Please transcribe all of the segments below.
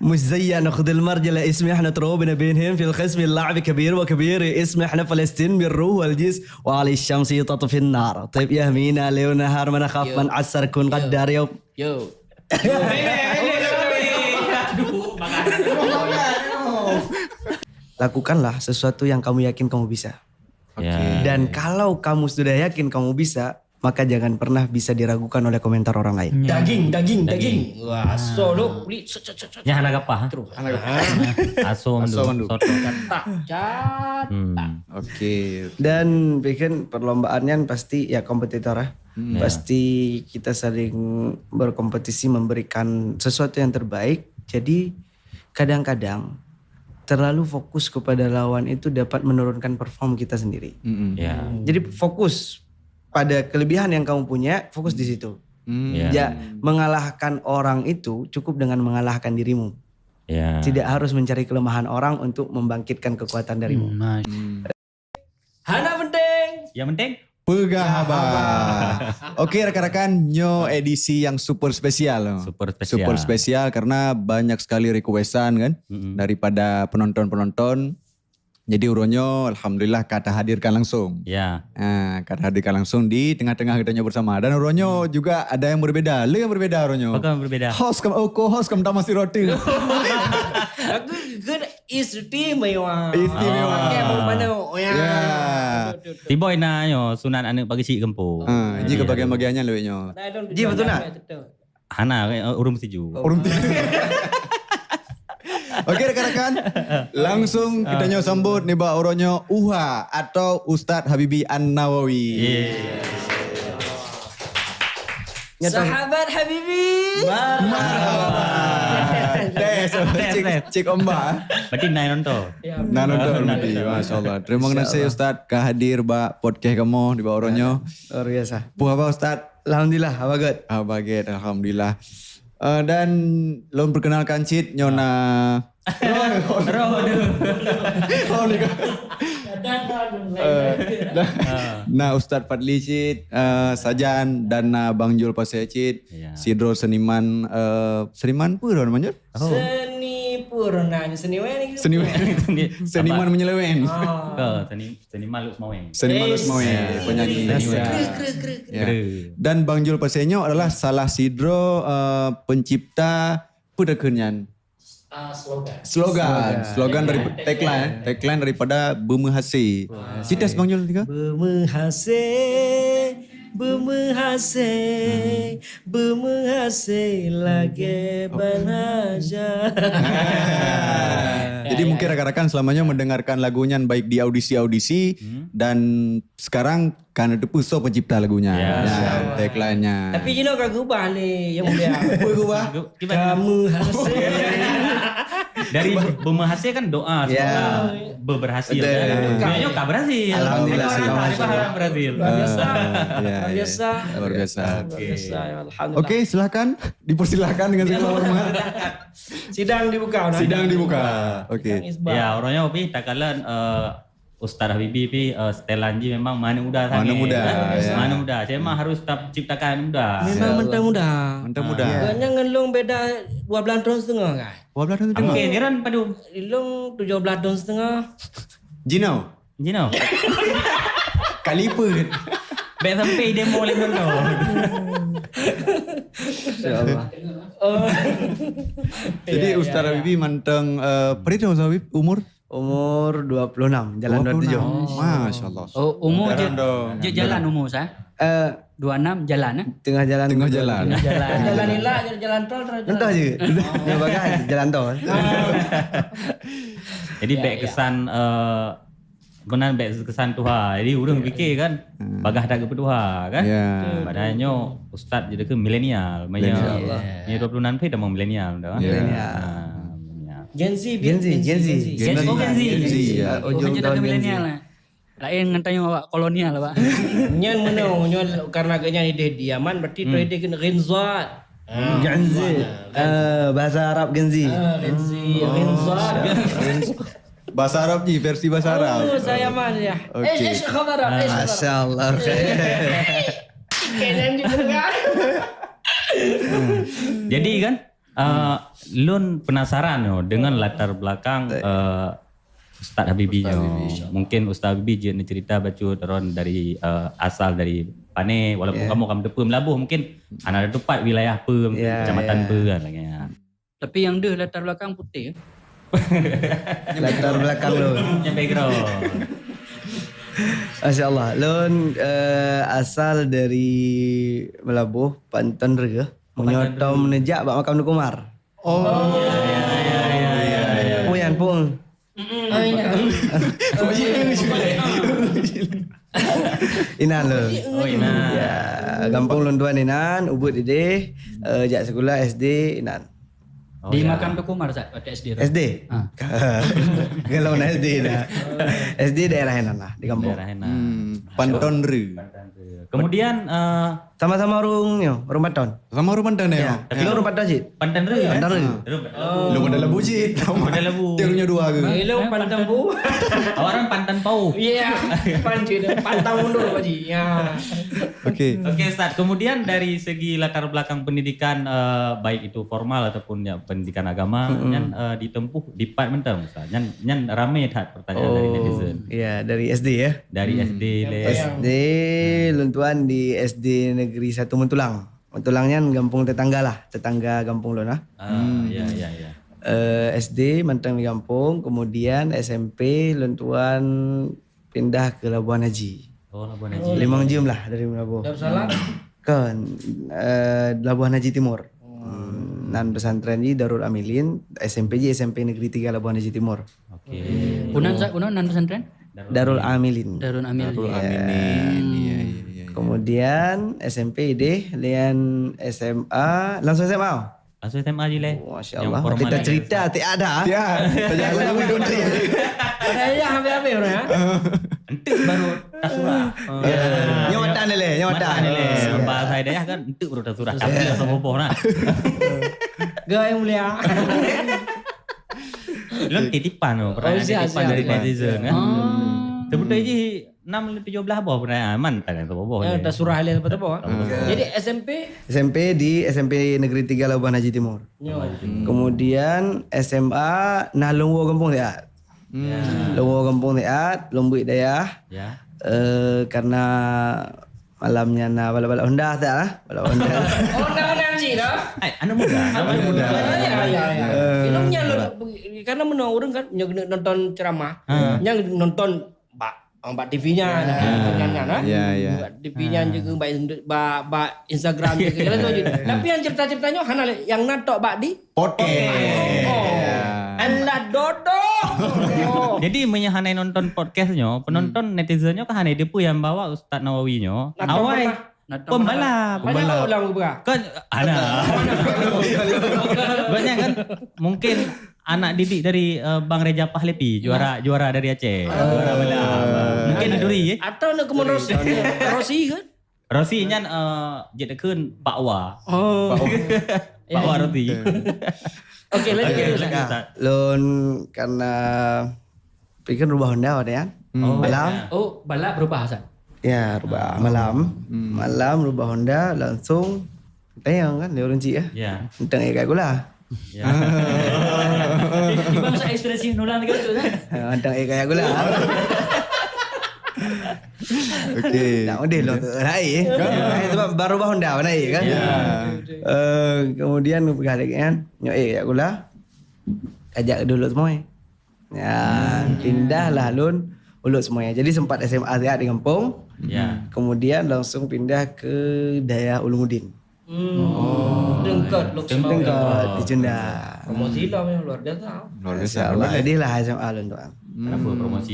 مش زي ناخذ المرجله اسمي احنا تروبنا بينهم في القسم اللعب كبير وكبير اسمي احنا فلسطين بالروح والجسم وعلى الشمس يطفي النار. طيب يا مينا ليل ونهار ما نخاف من عسر كون غدار يوم. Yo. Lakukanlah sesuatu yang kamu yakin kamu bisa. Ya. Dan kalau kamu sudah yakin kamu bisa, maka jangan pernah bisa diragukan oleh komentar orang lain. Daging. Wah, so lo beli Ya anak apa? Aso Aso mendu. mendu. Soto. cat. Oke. Dan bikin perlombaannya pasti ya kompetitor ya. Pasti kita saling berkompetisi memberikan sesuatu yang terbaik. Jadi kadang-kadang terlalu fokus kepada lawan itu dapat menurunkan perform kita sendiri. Ya. Jadi fokus pada kelebihan yang kamu punya, fokus di situ. Ya. Ya, mengalahkan orang itu cukup dengan mengalahkan dirimu. Ya. Tidak harus mencari kelemahan orang untuk membangkitkan kekuatan darimu. Hana penting. Yang penting Pegahaba. Oke rekan-rekan, nyo edisi yang super spesial. super spesial. Super spesial karena banyak sekali requestan kan daripada penonton-penonton. Jadi uronyo alhamdulillah kata hadirkan langsung. Ya. Kata hadirkan langsung di tengah-tengah kita bersama. Dan uronyo juga ada yang berbeda. Yang berbeda uronyo. Apakah berbeda? Host co-host tamasi roti. Aku good istimewa. Istimewa. Pakai mau mana? Ya. Si boy na yo sunan anu pagi si gempo. Ini kebagian-bagiannya lebihnya. Ji, betul nak? Hana urung setuju. Oke rekan-rekan, langsung kita nyo sambut nih Mbak Oronyo Uha atau Ustadz Habibie An-Nawawi. Sahabat Habibi. Cik Omba. Berarti nai nonton. Nah nonton nanti, Masya Allah. Terima kasih Ustadz kehadir Mbak podcast kamu di Mbak Oronyo. Luar biasa. Puh apa Ustadz? Alhamdulillah, bagus. Baget, alhamdulillah. Dan lo perkenalkan Cid Nyona. Nah Ustadz Fadli Cid, Sajan dan Bang Jul Pasir Cid, Ya. Sidro seniman pura namanya? Seni purna, seni weni. Seniman menyeleweng. Seni malu semaweng. Seniman Lusmawe, penyanyi. Ya. Dan Bang Jul Pasenyo adalah salah sidro pencipta Pudakenyan. Slogan dari tagline daripada Bumehase. Citas Bang Jul tiga. Bumehase lagi banaja. Jadi mungkin rekan-rekan selamanya mendengarkan lagunya baik di audisi-audisi dan sekarang karena itu Puso pencipta lagunya. Ya, tagline-nya. Tapi you know kagak ubah nih yang mulia. Kamu hasil. Dari Bumehase kan doa semoga berhasil kan. Kayaknya gak berhasil. Alhamdulillah, berhasil. Luar biasa. Luar biasa. Alhamdulillah. Oke, silakan dipersilahkan dengan segala hormat. Sidang dibuka. Sidang dibuka. Oke. Ya orangnya tapi tak kalah Ustadz Habibie pi setelanji memang mana muda Mana muda, ya. Mana muda. Saya mah harus tetap ciptakan muda. Memang mentang muda. Mantap muda. Banyak ngelung beda 12 tahun setengah kan. Wablah itu tengah. Oke, niran padu. Ilung 17 tahun setengah. Jinau. Jino. Kaliput. Baik sampai demo lagi nonton. Insyaallah. Jadi Ustadz Habibie manteng peritu Ustadz Habib umur Umur 26, jalan 27. Masya Allah. Oh, umur Jalan dong. jalan umur saya. 26 jalan ya. Tengah jalan. Tengah jalan. Jalan ilah, jalan tol. Entah je. Ya bagai jalan tol. Jadi baik kesan benar baik kesan Tuhan. Jadi orang fikir kan bagah tak ke Tuhan kan. Ya. Padahalnya Ustaz jadi ke milenial. Maya 26 dah mau milenial dah. Milenial. Gen Z. Gen Z. Gen Z. Ya. Ujung Menjadi tahun Gen Z. milenial lah. Lain ngantanya awak kolonial lah, Pak. Nyan menang, nyan karena kenya ide diaman berarti tu ide kena rinzat. Gen Z. Bahasa Arab Gen Z. Rinzat. Bahasa Arab ni, versi bahasa Arab. Oh, saya mana ya? Okey. Khabar. Masya Allah. Kenen juga. Jadi kan Lun penasaran yo dengan latar belakang Ustaz Habibie nyo. Mungkin Ustaz Habibie je cerita bacu teron dari asal dari Pane, walaupun kamu depa Melabuh mungkin ada tempat wilayah apa, kecamatan apa kan lagi. Tapi yang dia latar belakang putih. Latar belakang Lun. Yang background. Masya Allah. Lun asal dari Melabuh, Pantan Rega. Menyotom nejak bak makam Nukumar. Puyan pun. Inan lo. Inan. Ya, Kampung Lunduan Inan, Ubud Dede, jak sekolah SD Inan. Di makam Tukumar Sat, pada SD. SD? Kalau nak SD dah. SD daerah Inan lah, di kampung. Daerah Henan. Panton Re. Kemudian Sama-sama rumah Panton. Sama rumah Panton ya. Tapi kau rumah Panton sih? Pandan Re. Pandan Re. Lu pada Labu Cid. Pada Labu. Tiangnya 2 ke? Hello Pantan Bu. Orang Pandan Pau. Iya, pantang mundur Pak Ji. Ya. Okey. Oke Ustaz, kemudian dari segi latar belakang pendidikan baik itu formal ataupun ya pendidikan agama yang ditempuh di part mentang Ustaz. Yang ramai tak pertanyaan dari netizen. Iya, dari SD ya. Dari SD SD Luntuan di SD Negeri 1 Mentulang. Mentulangnya kampung tetangga lah, tetangga kampung Lona. Ya. SD mantang di kampung, kemudian SMP Luntuan pindah ke Labuan Haji. Oh, Labuan Haji. 5 jam lah dari Labuan. Darussalam. Kan Labuan Haji Timur. Nan pesantren di Darul Amilin, SMP Negeri 3 Labuan Haji Timur. Oke. Punan Sat, punan nan pesantren? Darul Amilin. Darun Amil. Aminin. Iya. Kemudian SMP deh, lian SMA, langsung SMA. Langsung SMA je leh. Masya Allah, kita cerita tak ada. Ya, tanya lagu Dondri. Kayaknya habis-habis orang ya. Entuk baru tasurah. Nyawatan leh, nyawatan. Bahasa Hidayah kan entuk baru tasurah. Tapi lah soboh nah. Gak yang mulia. Lu titipan loh, pernah titipan dari netizen kan. Sebetulnya je 6-17 bawah pernah aman tak kan soboh. Ya, tasurah halil apa-apa. Jadi SMP di SMP Negeri 3 Labuan Haji Timur. Kemudian SMA nah Lungwo Kampung Teat. Lungwo Kampung Teat, Lombok Dayah. Ya. Karena malamnya na balap-balap Honda tak lah. Balap Honda. Oh, nama Ji dah. Anak muda. Ya. Filmnya karena menang orang kan nonton ceramah. Yang nonton Mbak TV-nya nah. Ya. TV-nya juga Mbak Instagram juga kan tu. Tapi yang cerita-ceritanya hana yang natok Mbak di Podcast. Anda dodo. Jadi menyahanai nonton podcastnya, penonton netizennya kan hanai depu yang bawa Ustaz Nawawi-nya. Awai pembalap. Banyak orang berah. Kan ada. Banyak kan mungkin anak didik dari Bang Reja Pahlepi, juara dari Aceh. Juara balap. Mungkin duri ya. Atau nak kemun Rosi kan? Rosi nyan jadi kun Pak Wa. Pak Wa Rosi. Okey, lanjut. Lun karena pikir rubah Honda ada kan? Malam. Oh, balap berubah Sat. Ya, rubah malam. Malam rubah Honda langsung tayang kan dia orang cik ya. Ya. Tentang ikat gula. Ya. Di bangsa ekspresi nulang gitu kan. Tentang ikat gula. Okey. Nak model lo tu naik sebab baru rubah Honda naik kan. Kemudian pergi kan nyok ikat gula. Ajak dulu semua. Ya, pindahlah Lun ulut semuanya. Jadi sempat SMA di kampung. Ya. Kemudian langsung pindah ke daerah Ulumuddin. Dengkat Dengkat di Jenda. Promosi lah luar biasa. Luar biasa. InsyaAllah jadilah SMA Lun tuan. Kenapa promosi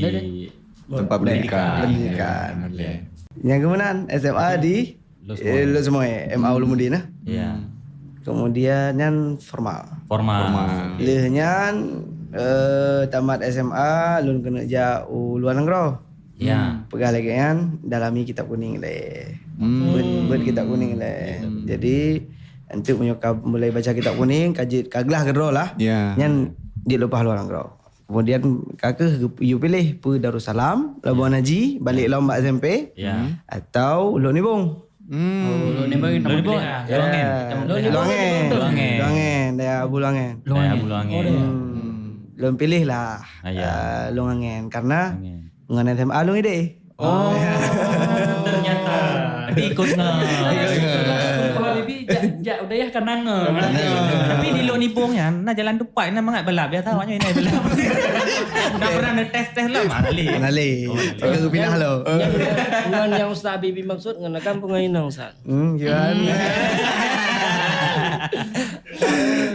Tempat pendidikan. Yang kemudian SMA di Lu semua MA Ulumuddin lah. Ya. Kemudian yang formal. Lehnya tamat SMA Lun kena jauh luar negara. Ya. Pegah lagi kan dalami kitab kuning leh. Buat kitab kuning leh. Jadi untuk mulai baca kitab kuning kaglah gedro lah. Yang dia lupa luar negara. Kemudian kakak you pilih pu Darussalam, Labuan Haji, balik lomba SMP. Ya. Atau Ulun Nibong. Lo nembak kita Lo pilih nembak lah. Luangen, daerah Bulangen. Bulungan. Belum pilih lah. Luangen karena ngan SMA lu ide. Ternyata. Ikut nggak? Kalau Bibi jak udah ya kan nangga. Tapi di lo nibungnya, nah jalan depan, nah mangat belap ya tahu ini belap. Nggak pernah tes lah mali. Nali. Aku pindah lo. Ngan yang Ustaz Bibi maksud ngan kampung Ainang Ustaz. Gimana?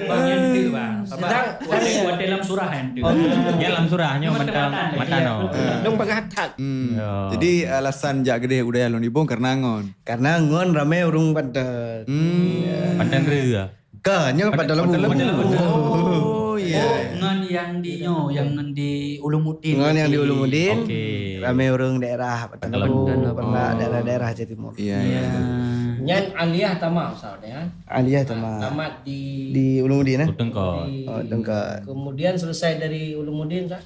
Bang yang itu bang. Sedang Buat dalam surah yang itu. Ya dalam surahnya matano. dong bagatak. Jadi alasan jak gede budaya Lonibong karena ngon. Karena ngon rame urung padat. Pandan rea. Kanya pada lembu. Oh iya. Ngan yang di yang di Ulumuddin. Ngon yang di Ulumuddin. Oke. Rame urung daerah Padan Lembu, pernah daerah-daerah Aceh Timur. Iya. Nyan aliyah tamat Ustaz ya. Aliyah sama Tamat di Ulumuddin Uteng kau. Dengkot. Kemudian selesai dari Ulumuddin Ustaz.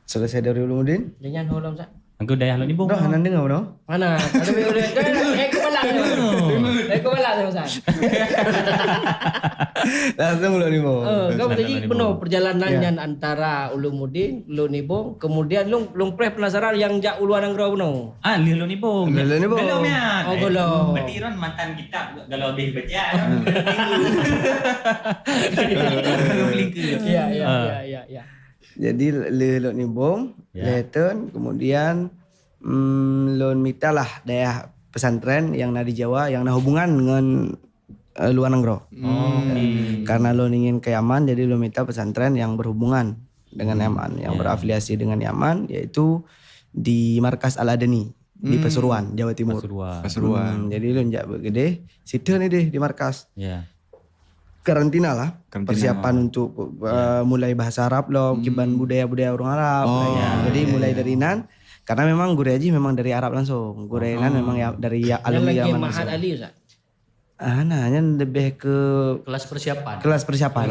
Selesai dari Ulumuddin. Dengan holam Ustaz. Angku daya lo nibung. Dah hanan dengar no? Mana? Ada boleh. Aku balak. Aku balak Ustaz. Langsung lo ni mo. Kau tadi penuh perjalanannya antara Ulumuddin, Lunibong, kemudian lung penasaran yang jak Uluan Anggrau penuh. Li lo nibung. Li lo nibung. Belum ya. Oh, belum. Berarti Ron mantan kita kalau habis baca. Iya. Jadi lo ni bom, leton, kemudian lo minta lah daerah pesantren yang di Jawa yang ada hubungan dengan Luan Anggro. Karena lo ingin ke Yaman, jadi lo minta pesantren yang berhubungan dengan Yaman, yang berafiliasi dengan Yaman, yaitu di Markas Al-Adani di Pasuruan, Jawa Timur. Pasuruan. Jadi lo njak gede, situ nih deh di markas. Ya. Karantina lah, persiapan untuk mulai bahasa Arab lo, kiban budaya-budaya orang Arab. Jadi mulai dari nan, karena memang guru haji memang dari Arab langsung. Guru nan memang ya, dari alumni Yaman langsung. Mahat Ali Ustaz. Hanya lebih ke Kelas persiapan. kelas persiapan.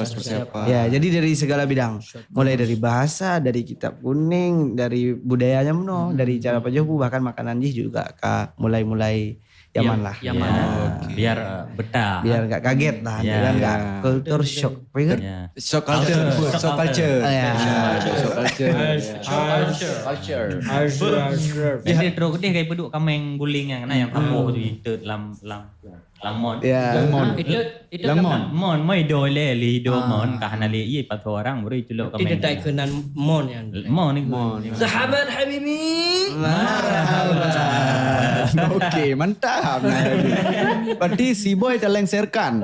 Ya, jadi dari segala bidang. Mulai dari bahasa, dari kitab kuning, dari budayanya dari cara pajoku, bahkan makanan juga mulai Yaman lah. Yaman. Biar betah. Biar gak kaget lah, biar gak culture shock. Pikir? Shock culture. Shock culture. Jadi terus gede kayak peduk kameng guling yang kampung tu itu lamon. Ya. Itu kan Mon moi dole li do mon kahana li i pat orang baru itu lo Tidak kameng. tak kenan mon yang. Mon ni. Sahabat Habibi. Oke, mantap. Berarti si boy terlengserkan.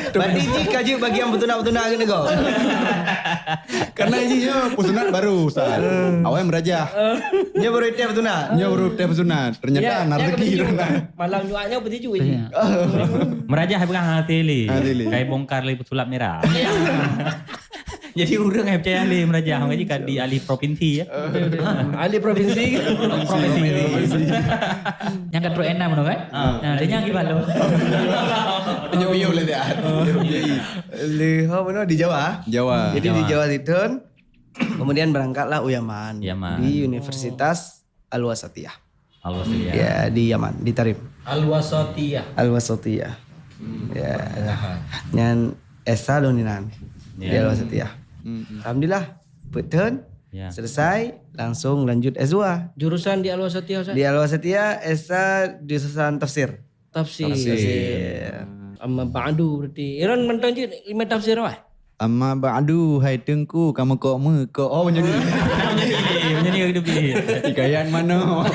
Berarti Ji kaji bagian betunak-betunak ke nego. Karena ini pusunat baru Ustaz. Awalnya merajah. Dia baru itu betunak. Nya baru teh pusunat. Ternyata narki. Malam jualnya betul juga. Merajah bukan hati li. Kayak bongkar li pesulap merah. Jadi orang yang percaya ahli merajah. Ngaji kan di ahli provinsi ya. Ahli provinsi. yang kan enak mana kan? Nah, dia yang gimana? Nyobiyo boleh dia. Liha mana di Jawa. Jawa. Jadi di Jawa itu kemudian berangkatlah Yaman. Yaman. Di Universitas Al-Wasatiyah. Allah sedia. Ya, di Yaman, di Tarim. Al-Wasatiyah. Al-Wasatiyah. Ya. Nyan Esa doninan. Di Al-Wasatiyah. Alhamdulillah, betul. Ya. Selesai, langsung lanjut S2. Jurusan di Al-Wasatiyah Ustaz? Di Al-Wasatiyah Esa jurusan tafsir. Tafsir. Tafsir. Amma ba'du berarti. Iran mentang je 5 tafsir apa? Amma ba'du hai tengku kamu kok me kok menjadi Menjadi hidup ini. ikayan mana?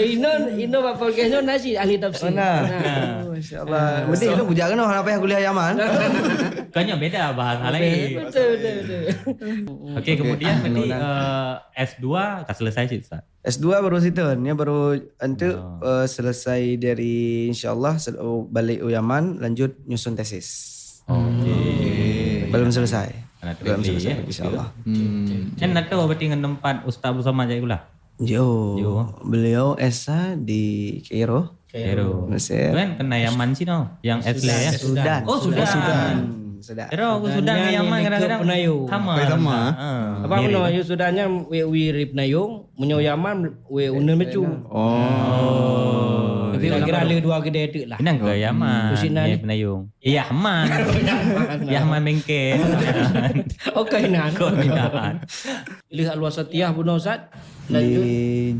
Ino bapak kesno nasi ahli tafsir. Masya-Allah. Mesti lu budak kena apa yang kuliah Yaman. Kayaknya beda bahasa lain. Betul. Oke, kemudian berarti S2 tak selesai sih Ustaz. S2 baru situ, ya baru untuk selesai dari insyaallah balik Yaman lanjut nyusun tesis. Belum selesai. Belum selesai insyaallah. Kan nato berarti dengan tempat Ustaz bersama aja pula. Jo. Beliau Esa di Kairo. Pero Mesir. kan kena Yaman sih no, yang Esle ya. Sudan. Oh Sudan. sudah. Pero Sudan dengan Yaman kadang-kadang penayung. sama. Sama. Apa no yu Sudannya we rip penayung, menyo Yaman we unen mecu. Oh. Tapi kira le dua gede tu lah. Pinang ke Yaman. Kusinan. Ni penayung. Yaman. Yaman bengkel. Okey nan. Kok pindahan. Lihat luas Satiyah Buno Ustaz. Di Lanjut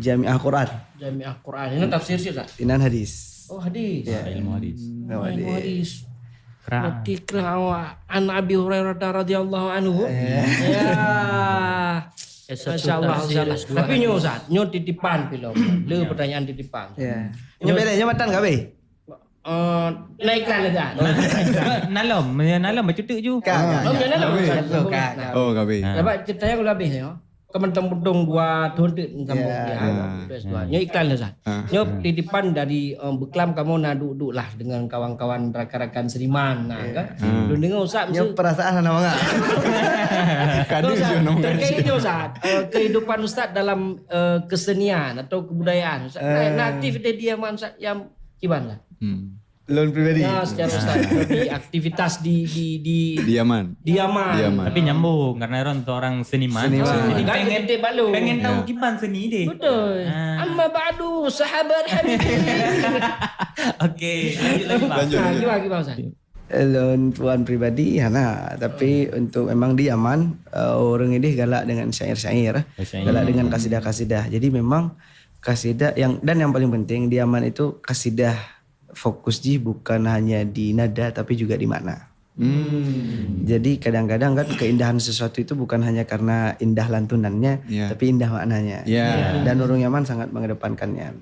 Jami'ah Quran. Jami'ah Quran. Ini tafsir sih Ustaz. Inan hadis. Oh hadis. Ilmu hadis. Ilmu hadis. Kerah. Berarti kerah an Abi Hurairah radhiyallahu anhu. Ya. Masya Allah Ustaz. Tapi nyo Ustaz, nyo titipan film. Le pertanyaan titipan. Ya. Ini bedanya matan enggak, Be? Naikkan aja. Nalom bercutuk je. Oh, mana lah Ustaz. Oh, gabe. Dapat ceritanya kalau habis ya. Kementang budung dua tahun tu kampung dia. Nyo iklan lah Ustaz. Nyo titipan dari Beklam kamu nak duduk lah dengan kawan-kawan rakan-rakan seniman. Nah kan. Lu dengar Ustaz Ini perasaan anak enggak? Kadang je nong. Terkait itu Ustaz, kehidupan Ustaz dalam kesenian atau kebudayaan. Ustaz, nah aktivitas dia Ustaz yang gimana? Loan pribadi. Ya, secara Ustaz, di aktivitas di Yaman. Yaman. Tapi nyambung karena Ron tu orang seniman. Jadi pengen tahu gimana seni dia. Betul. Amma ba'du sahabat habibin. Okey, lanjut lagi. Gimana Ustaz? Loan tuan pribadi tapi untuk memang di Yaman orang ini galak dengan syair-syair, galak dengan kasidah-kasidah. Jadi memang kasidah yang paling penting di Yaman itu kasidah fokus bukan hanya di nada tapi juga di makna. Jadi kadang-kadang kan keindahan sesuatu itu bukan hanya karena indah lantunannya, tapi indah maknanya. Dan orang Yaman sangat mengedepankannya.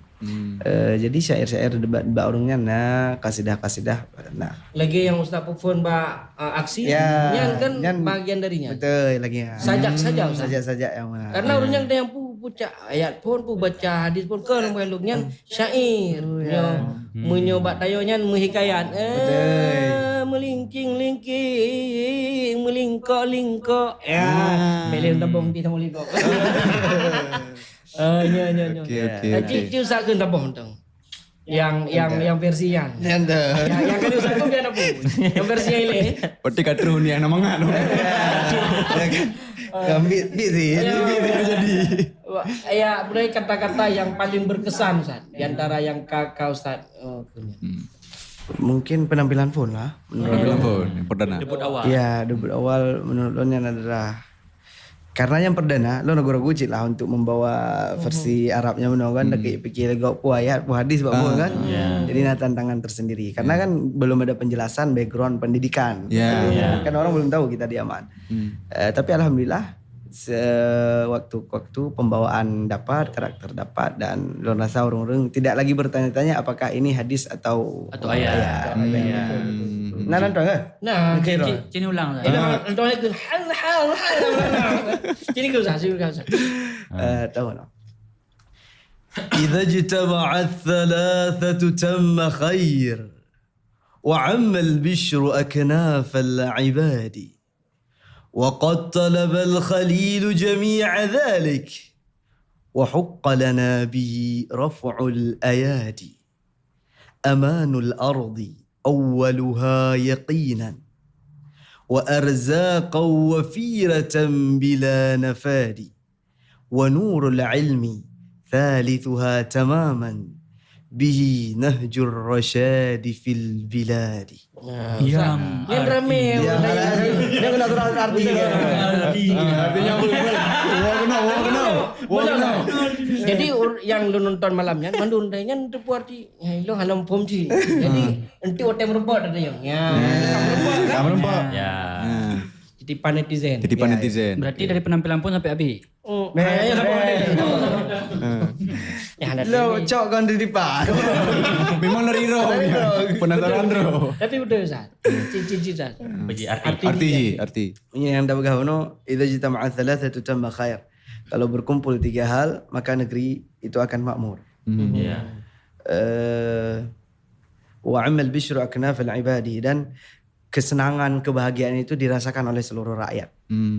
Jadi syair-syair debat orangnya kasidah-kasidah. Lagi yang Ustaz Pufun aksi, yang kan bagian darinya. Betul lagi ya. Sajak saja Ustaz. Sajak yang mana? Karena orangnya ada yang baca ayat pun baca hadis pun kan meluknya syair. Menyobat tayonya menghikayat. Melingking, melingkok. Ya, belen tabung di tamu lingkok. Nya. Cicu sak keun tabung tong. Yang versi yang kan usah tu dia apa? Yang versi yang ini. Peti katru ni yang namanya. Gambit sih. Jadi. Ya, mulai kata-kata yang paling berkesan Ustaz di antara yang kakak Ustaz punya. Mungkin penampilan Fon lah. Penampilan Fon yang perdana. Debut awal. Ya, debut awal menurut Lon yang adalah karena yang perdana Lon ragu-ragu cik lah untuk membawa versi Arabnya kan pikir lagu ayat hadis kan. Jadi tantangan tersendiri karena kan belum ada penjelasan background pendidikan. Kan orang belum tahu kita di Yaman. Tapi alhamdulillah waktu pembawaan dapat, karakter dapat dan Lon rasa orang-orang tidak lagi bertanya-tanya apakah ini hadis atau ayat. Nonton kan? Nah, Cini ulang lah. Nonton lagi hal. Cini kau Ustaz. tahu no. إذا اجتمع الثلاثة تم خير وعم البشر أكناف العباد وقد طلب الخليل جميع ذلك وحق لنا به رفع الأيادي أمان الأرض أولها يقينا وأرزاقا وفيرة بلا نفاد ونور العلم ثالثها تماما به نهج الرشاد في البلاد. Yang ramai yang natural artinya. Artinya wow. Jadi yang lu nonton malamnya mandundanya untuk arti lo halam pomci. Jadi nanti otem robot ada yang Kamera. Ya. titipan netizen. Berarti dari penampilan pun sampai habis. Lo cok kan di depan. Memang dari ro. Penasaran ro. Tapi udah Ustaz. Cici Ustaz. Bagi Arti. Yang dah bergaul idza jitama'a thalathatu tamma khair. Kalau berkumpul 3 hal maka negeri itu akan makmur. Ya. Wa 'amal bishru aknaf al-ibadi dan kesenangan kebahagiaan itu dirasakan oleh seluruh rakyat,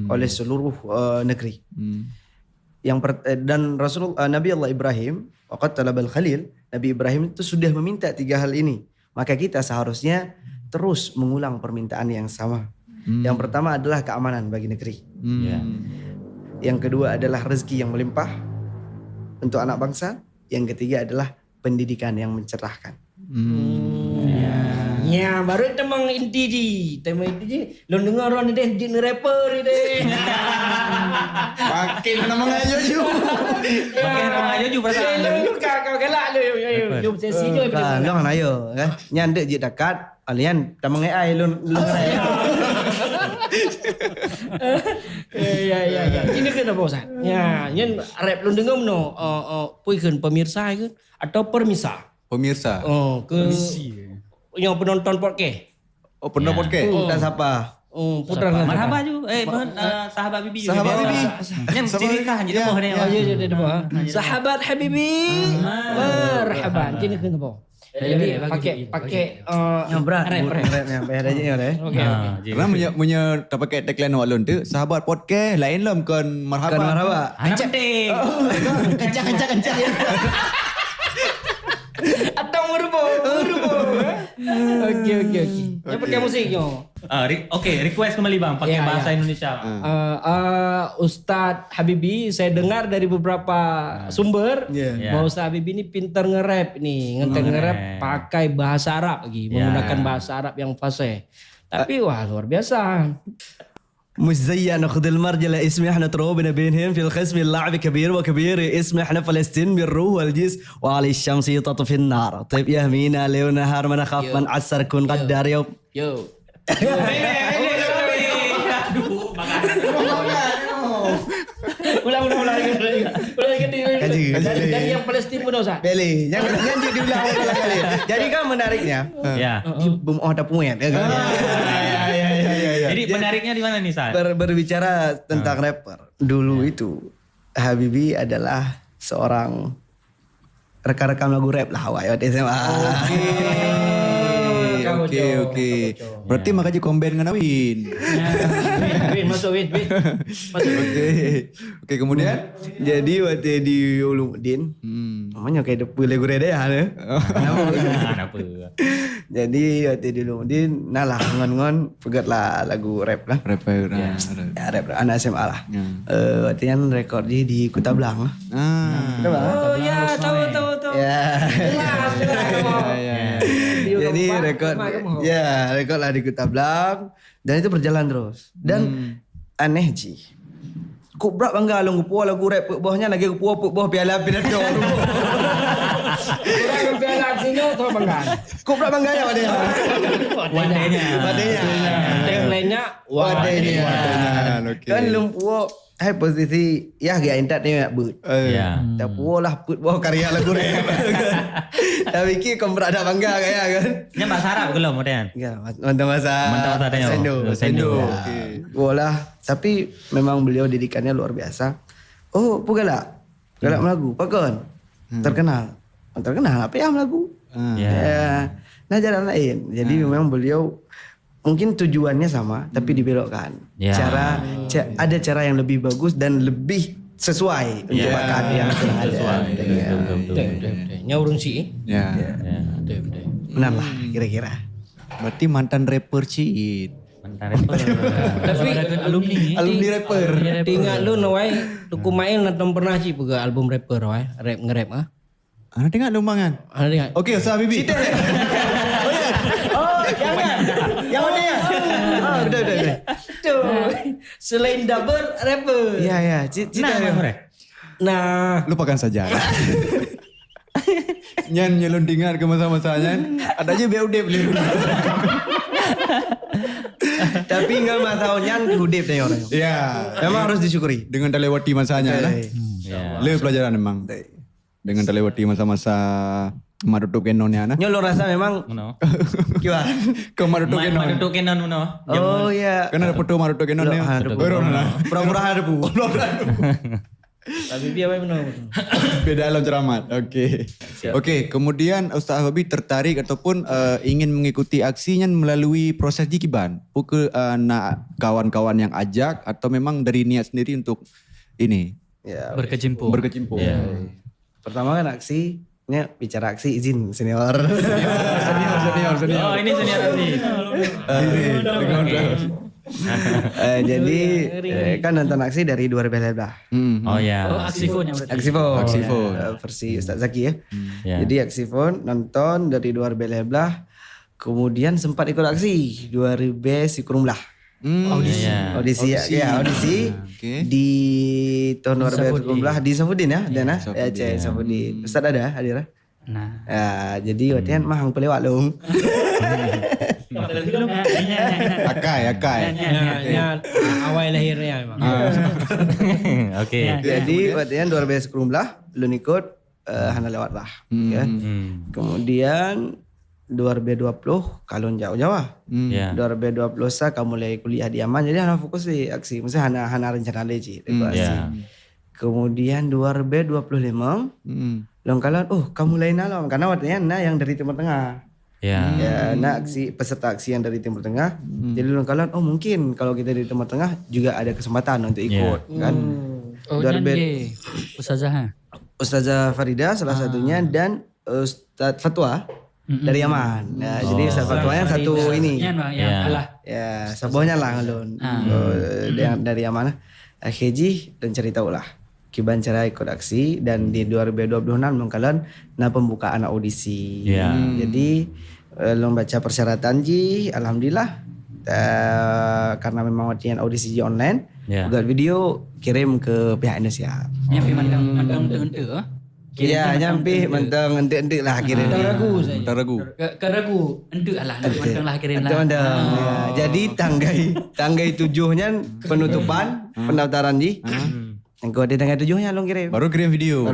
oleh seluruh negeri. Dan Nabi Allah Ibrahim waqad talabal khalil, Nabi Ibrahim itu sudah meminta 3 hal ini. Maka kita seharusnya terus mengulang permintaan yang sama. Yang pertama adalah keamanan bagi negeri. Ya. Yang kedua adalah rezeki yang melimpah untuk anak bangsa. Yang ketiga adalah pendidikan yang mencerahkan. Ya, baru temang inti di. Tema inti di. Lo dengar orang ni deh, jadi rapper ni deh. Makin nama ngajo Pakai nama aja juga perasaan. Lo kau gelak lo. Jom sesi je. Long ayo kan. Nyandek je dekat. Alian tamang AI lu Ya. Ini kan apa Ustaz? Ya, nyen rap lu dengar no. Puikeun pemirsa ke atau permisa? Pemirsa. Ke yang penonton podcast. Oh, pernah podcast? tak siapa. Putra Marhaba ju. Sahabat Bibi juga. Sahabat Bibi. Yang cerita je Ya, boh ni. Ya. Sahabat Habibi. Marhaban. Ini kan apa? Jadi pakai Yang berat. rap. Yang bayar aja ya deh. Okey. Karena punya tak pakai tagline awak lun tu, sahabat podcast lain lah bukan marhaba. Kan marhaba. Anak penting. Kencang. Atau merubo. Okey. Yang pakai musik yo. Okey, request kembali bang pakai Ya, bahasa ya. Indonesia. Ustadz Habibi, saya dengar dari beberapa sumber Ya. bahwa Ustadz Habibi ini pintar nge-rap nih, nge-rap pakai bahasa Arab lagi, menggunakan bahasa Arab yang fasih. Tapi wah luar biasa. مش زي ناخذ المرجله اسمي احنا تروبنا بينهم في الخصم اللعب كبير وكبير اسمي احنا فلسطين بالروح والجيس وعلي الشمس يطفي النار طيب يا مينا ليل ونهار ما نخاف من عسر كون غدار يوم Yo. Ulang lagi. Dan yang Palestin pun Ustaz. Beli, jangan diulang kali. Jadi kan menariknya, Ya. bum ada punya ya kan. Jadi menariknya di mana nih Sat? Berbicara tentang rapper. Dulu itu Habibi adalah seorang rekam lagu rap lah awak waktu SMA. Okey. Berarti makanya combine dengan Awin. Win masuk Win. Okey, kemudian Jadi waktu di Ulumuddin, namanya kayak depu lagu rap dia. Kenapa? Jadi waktu di Ulumuddin, nah lah ngon pegatlah lagu rap lah. rapper. Ya, rap anak SMA lah. Waktu yang rekod di Kuta Belang lah. Oh ya, tahu. Ya. Jelas. Jadi rekod lah di Kuta Belang dan itu berjalan terus. Dan aneh ji. Kuk berat bangga long gupo lagu rap bawahnya lagi gupo bawah piala pinado. Orang piala sini tuh bangga. Kuk berat bangga ya wadanya. Wadanya. Yang lainnya Wadanya. Okey. Kan lumpuo hai posisi ya gak entat ni nak but. Ya. Tak pualah put bawah karya lagu rap. Tapi ki kau berada bangga kaya kan. Ini bahasa Arab belum modern? Ya, mantap masa. adanya. Sendo. Okey. Bola. Tapi memang beliau didikannya luar biasa. Oh, pugalak. Pugalak Melagu. Pakon. Terkenal. Apa ya Melagu? Ya. Nah, jalan lain. Jadi memang beliau mungkin tujuannya sama tapi dibelokkan. Ya. Ada cara yang lebih bagus dan lebih sesuai untuk bakat yang ada. Nya urung sih. Ya. Benar lah kira-kira. Berarti mantan rapper Cid. Mantan rapper. Tapi Alumni rapper. Tinggal lu nawai tuku main nonton pernah sih juga album rapper wai, rap nge-rap ah. Ana tengok lumbangan. Ada tengok. Okey, Ustaz Bibi. Yang mana ya? Betul. Tuh. Selain dubber rapper. Ya. Cita. Nah, Lupakan saja. Nyan nyelon dengar ke masa-masanya. Ada aja BUD beli. Tapi enggak tahu nyan hudip deh orang. Ya. Memang harus disyukuri. Dengan terlewati masanya lah. Ya. Le pelajaran memang. Dengan terlewati masa-masa Marutuk Kenonnya nah. Nyolo rasa memang Mana? gimana? Ke Marutuk Kenon. Duduk kenon mana? Oh iya. Kan ada foto Marutuk Kenonnya. Pura-pura hadepu. tapi dia apa benar. Beda alam ceramat. Okey, kemudian Ustaz Habib tertarik ataupun ingin mengikuti aksinya melalui proses jikiban. Pukul nak kawan-kawan yang ajak atau memang dari niat sendiri untuk ini Ya. Berkecimpung. Ya. Pertama kan aksinya bicara aksi izin senior. Senior. Oh ini senior aksi. Jadi kan nonton aksi dari 2018. Oh ya. Oh, Aksifon yang berarti. Aksifon. Aksifon. Versi Ustaz Zaki ya. Ya. Jadi Aksifon nonton dari 2018. Kemudian sempat ikut aksi 2000 Sikurumlah. Audisi. Audisi Oke. di tahun 2018 di Safudin ya, dan Safudin. Safudin. Ustaz ada hadir. Nah. Jadi waktu mahang pelewat long. Akai. Awal lahirnya memang. Oke. Jadi waktu 2019 belum ikut hana lewat lah. Ya. Kemudian 2020 kalau jauh-jauh lah. Ya. 2020 kamu mulai kuliah di Yaman, jadi hana fokus di aksi. Maksudnya hana rencana leji di aksi. Ya. Kemudian 2025 long kalian kamu lain alam karena waktunya yang dari Timur Tengah. Ya. Ya, peserta aksi yang dari Timur Tengah. Jadi long kalian mungkin kalau kita di Timur Tengah juga ada kesempatan untuk ikut kan. Oh, nyanyi. Ustazah. Ustazah Farida salah satunya dan Ustaz Fatwa dari Yaman. Nah, jadi Ustaz Fatwa yang satu ini. Yang kalah. Ya, sabohnya lah ngalun. Yang dari Yaman. Akhirnya dan cerita ulah. Kiban cara ikut aksi dan di 2026 mengkalan pembukaan audisi. Ya. Jadi long baca persyaratan ji, alhamdulillah karena memang audisi ji online, buat video kirim ke pihak Indonesia. Nyampe mandang untuk. Iya, nyampe mentang ente lah kirim. Ragu saya. Tak ragu. Kan ragu untuk lah mandang lah kirim lah. Mandang. Jadi tanggai 7-nya penutupan pendaftaran ji. Engkau di tanggal 7-nya long kirim. Baru kirim video.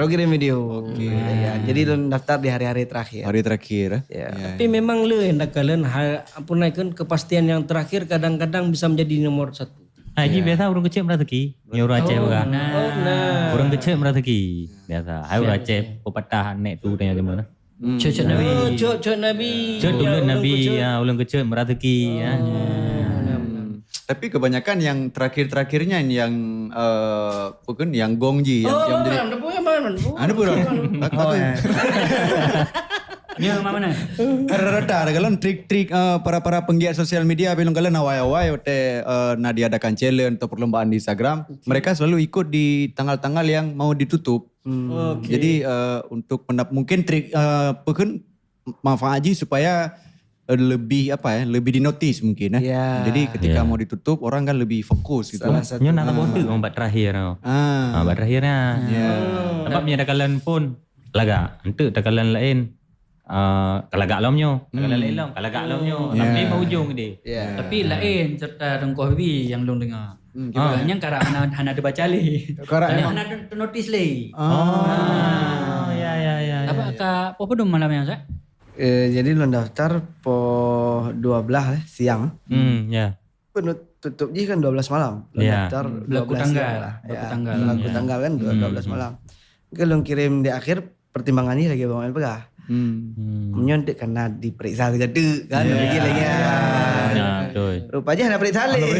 Oke. Ya, jadi lo daftar di hari-hari terakhir. Hari terakhir. Ya. Tapi memang hendak kalian punaikan kepastian yang terakhir kadang-kadang bisa menjadi nomor 1. Haji biasa orang kecil merataki. Ni orang Aceh bukan. Nah. Orang kecil merataki. Biasa. Hai orang Aceh pepatah nek tu tanya macam mana. Cocok Nabi. Cocok Nabi. Cocok dulu Nabi ya orang kecil merataki ya. Tapi kebanyakan yang terakhir-terakhirnya yang bukan yang gongji yang menjadi Ada pun yang mana? ada pun. Ni mana? Rata-rata kalau trik-trik para penggiat sosial media belum kalian awai-awai nah diadakan challenge atau perlombaan di Instagram, mereka selalu ikut di tanggal-tanggal yang mau ditutup. Jadi untuk mungkin trik bukan manfaat supaya lebih lebih dinotis mungkin Ya. Jadi ketika mau ditutup orang kan lebih fokus gitu. Nyo nak bodoh orang bat terakhir tau. Bat terakhirnya. Sebab ada kalian pun lagak. Untuk tak kalian lain. Kalagak lamnyo. Kalian lain lam. Kalagak lamnyo. Tapi mau ujung dia. Tapi lain cerita Rengkoh Bibi yang long dengar. Yang karena hana ada baca li. Hana notis li. Ya. Apa apa dong malam yang saya? Jadi lo daftar po 12 siang. Ya. Tutup ji kan 12 malam. Lo Ya. daftar Berlaku 12 tanggal. siang lah. Berlaku tanggal. Berlaku tanggal kan 12 malam. Mungkin lo kirim di akhir pertimbangannya lagi bang pegah. Menyontek karena diperiksa segede kan. Begini lagi ya. Ya, betul. Rupanya ada periksa lagi.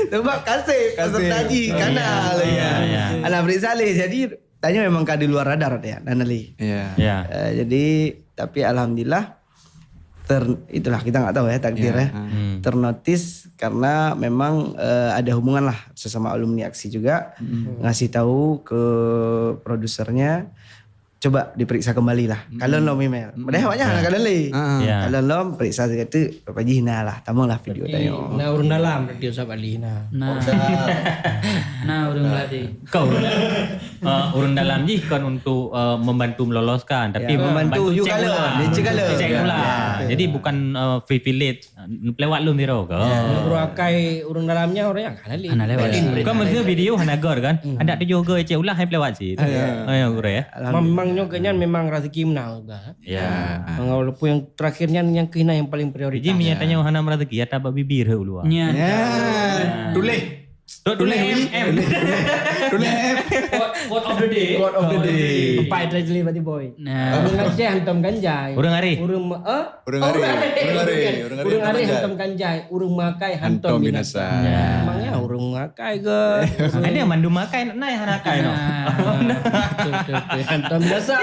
Sebab kasih peserta ji kanal ya. Ada periksa lagi. Jadi tanya memang di luar radar ya Nanali. Iya. Ya. Jadi tapi alhamdulillah itulah kita nggak tahu ya takdirnya ternotis karena memang ada hubungan lah sesama alumni aksi juga ngasih tahu ke produsernya coba diperiksa kembali lah. Kalau lo email, padahal banyak anak kalian li. Kalau lo periksa sekali apa jina lah, tamu lah video tayo. Nah urun dalam radio sahabat Ali. Nah urun berarti. Kau urun dalam ji kan untuk membantu meloloskan tapi membantu cek juga pula. lah, dia cek lah. Cek pula. Jadi bukan privilege lewat lu miro kau. Urun akai urun dalamnya orang yang kan Ali. Hana lewat. Kan mesti video hana gor kan. Ada tu juga cek ulah hai lewat sih. Ayo gure ya. Memang nyokanya memang rezeki menang juga. Ya. Walaupun yang terakhirnya yang kena yang paling prioritas. Jadi minyak tanya hana merazeki ya tabak bibir dulu. Nya. Tulis. Tulis M. Quote of the day. Quote of the day. Empat tragedi berarti boy. Nah. Urung Aceh hantam ganjai. Urung hari. Urung hari hantam ganjai. Urung makai hantam binasa. Emangnya urung makai ke? Ada yang mandu makai naik hana kai no. Hantam binasa.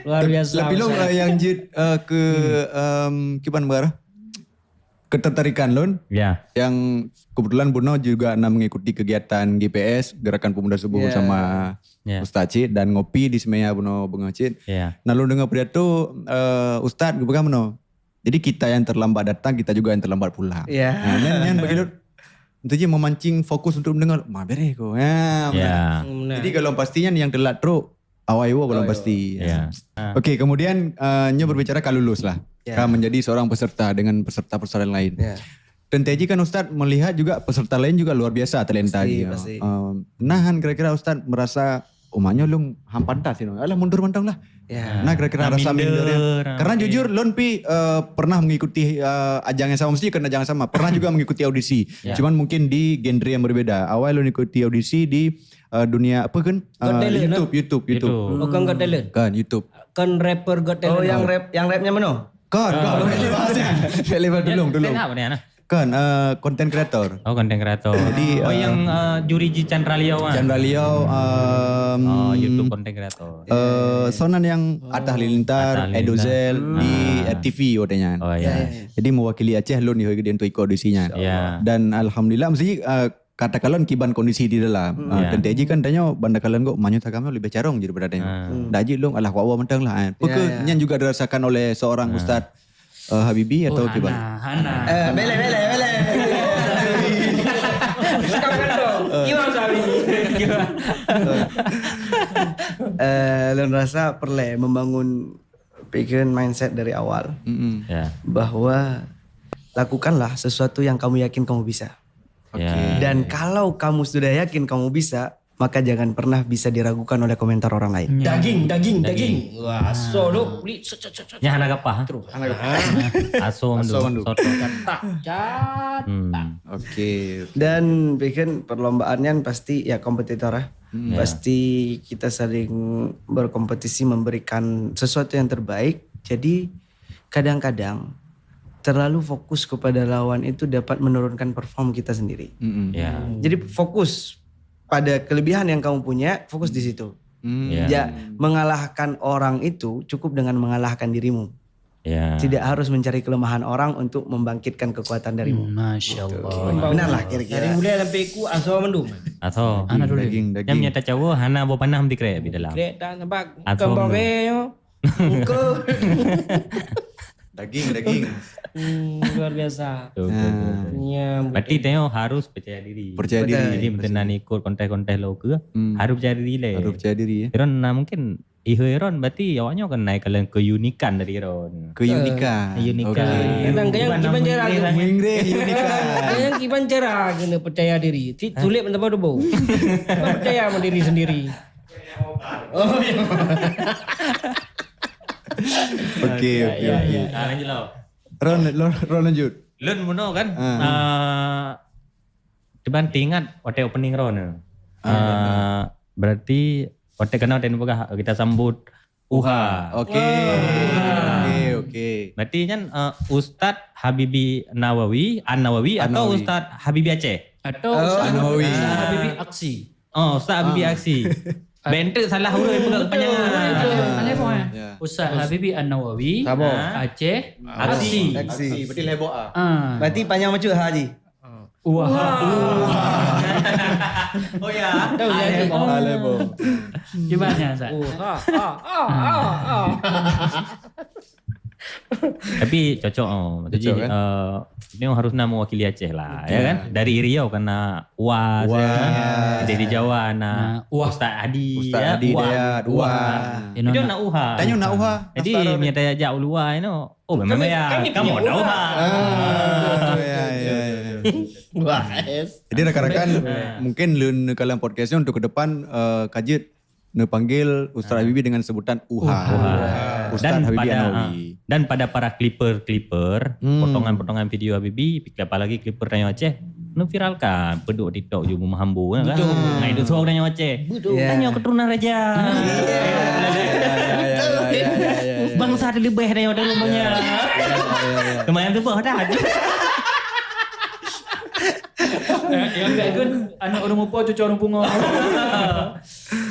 Luar biasa. Lebih long yang jid ke kiban bar ketertarikan Lun. Ya. Yang kebetulan Buno juga mengikuti kegiatan GPS, Gerakan Pemuda Subuh sama Ustaz Cid, dan ngopi di Semeya Buno Bunga Cid. Nah Lun dengar pada tu Ustaz gue pegang Buno. Jadi kita yang terlambat datang, kita juga yang terlambat pulang. Nah, yang bagi Lun itu je memancing fokus untuk mendengar. Mah beres kau. Jadi kalau pastinya yang telat terus awal-awal belum pasti. Okey, kemudian Nyo berbicara kalau lulus lah. Kau menjadi seorang peserta dengan peserta-peserta lain. Dan Teji kan Ustaz melihat juga peserta lain juga luar biasa talenta dia. Nahan kira-kira Ustaz merasa umatnya lu hampantas sih. Alah mundur mentang lah. Nah kira-kira rasa minder. Karena jujur Lun pernah mengikuti ajang yang sama, mesti kena ajang sama. Pernah juga mengikuti audisi. Cuman mungkin di genre yang berbeda. Awal Lun ikuti audisi di dunia apa kan? YouTube. Oh kan Got Talent. Kan YouTube. Kan rapper Got Talent. Oh yang rapnya mana? Kan level dulu. Apa ni anak? Kan content creator. Oh, content creator. Jadi yang juri Chandra Liao kan? Chandra Liao YouTube content creator. Sonan yang Atta Halilintar, Edozel di TV katanya. Oh ya. Jadi mewakili Aceh Lun dia untuk ikut audisinya. Dan alhamdulillah mesti kata kalian kiban kondisi di dalam. Dan Teji kan tanya banda kalian kok manyu kami lebih carong jadi beradanya. Daji Lung alah wawa mentang lah. Pokoknya juga dirasakan oleh seorang Ustaz Habibi atau kiban. Hana. Bele. Gimana Sabi? Lun rasa perlu membangun pikiran mindset dari awal. Bahwa lakukanlah sesuatu yang kamu yakin kamu bisa. Dan kalau kamu sudah yakin kamu bisa, maka jangan pernah bisa diragukan oleh komentar orang lain. Daging. Wah, so lu beli Ya anak apa? Aso soto. Okey. Dan bikin perlombaannya pasti ya kompetitor. Pasti kita saling berkompetisi memberikan sesuatu yang terbaik. Jadi kadang-kadang terlalu fokus kepada lawan itu dapat menurunkan perform kita sendiri. Jadi fokus pada kelebihan yang kamu punya, fokus di situ. Mengalahkan orang itu cukup dengan mengalahkan dirimu. Tidak harus mencari kelemahan orang untuk membangkitkan kekuatan darimu. Masya Allah. Benar lah kira-kira. Dari mulai sampai ku aso mendum. Atau Daging. yang nyata cawo hana bawa panah di krek di dalam. Krek tak nampak. Aso Kembang yo. Daging. Luar biasa. Berarti tengok harus percaya diri. Jadi mentenan ikut kontes-kontes lo ke harus percaya diri lah. Harus percaya diri ya. Iron mungkin Iron berarti awaknya akan naik kalian keunikan dari Iron. Keunikan. Kadang kiban cerah. Unikan. Yang kiban cerah kena percaya diri. Tulis mentapa debo. Percaya sama diri sendiri. Okey. Lanjut lah. Ron lanjut. Lun muno kan. Cuba ingat waktu opening Ron. Berarti waktu kenal dan buka kita sambut UHA. Okey. Berarti kan Ustadz Habibi Nawawi, atau Ustadz Habibi Aceh? Atau Ustaz Nawawi. Habibi Aksi. Oh, Ustadz Habibi Aksi. Bentuk salah huruf pegang panjangan. Ustaz Habibi An-Nawawi, Aceh, Aksi. Berarti lebo Berarti panjang macam Haji. Wah. Oh ya. Tahu jadi. lebo. Gimana Ustaz? Tapi cocok Jadi ini harus mewakili Aceh lah, ya kan? Dari Riau karena UAS, dari Jawa Ustaz Adi, Dayat, Itu nak UHA. Tanya nak UHA. Jadi minta jauh luar itu. Oh memang ya, kamu nak UHA. Jadi rekan-rekan mungkin Lun kalian podcastnya untuk ke depan Kajit panggil Ustaz Habibi dengan sebutan UHA. Ustaz Habibi An-Nawawi. Dan pada para klipper, potongan-potongan video Habibi, apalagi klipper Ranyo Aceh, viralkan, peduk TikTok juga menghambu kan. Nah itu suara Ranyo Aceh. Tanya keturunan raja. Bangsa ada lebih dari rumahnya. Kemarin tu dah. Yang enggak kan anak orang apa cucu orang pungo.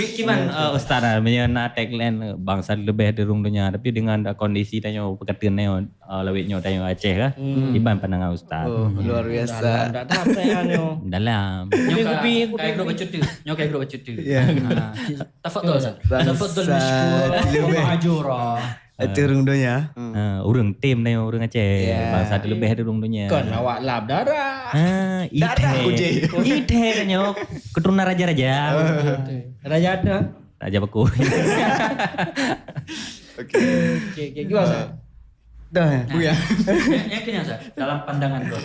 Gimana Ustaz menyana tagline bangsa lebih derung dunia tapi dengan kondisi tanya perkataannya lawitnya tanya Aceh kan. Gimana pandangan Ustaz? Luar biasa. Enggak tahu pertanyaannya. Dalam. Kopi. Kayak grup cuti. Kayak grup cuti. Iya. Tafadhol Ustaz. Tafadhol Bangsa mashkur. lebih. Ma'jura. Itu rungdonya. Urang tim tanya orang Aceh. Bangsa lebih derung dunia. Kan awak lab darah. Darah kucing. Ide tanya keturunan raja-raja. Raja ada. Raja Beku. Oke. Gimana Ustaz? Dah ya. Buya. Yakin ya Ustaz? Dalam pandangan kau.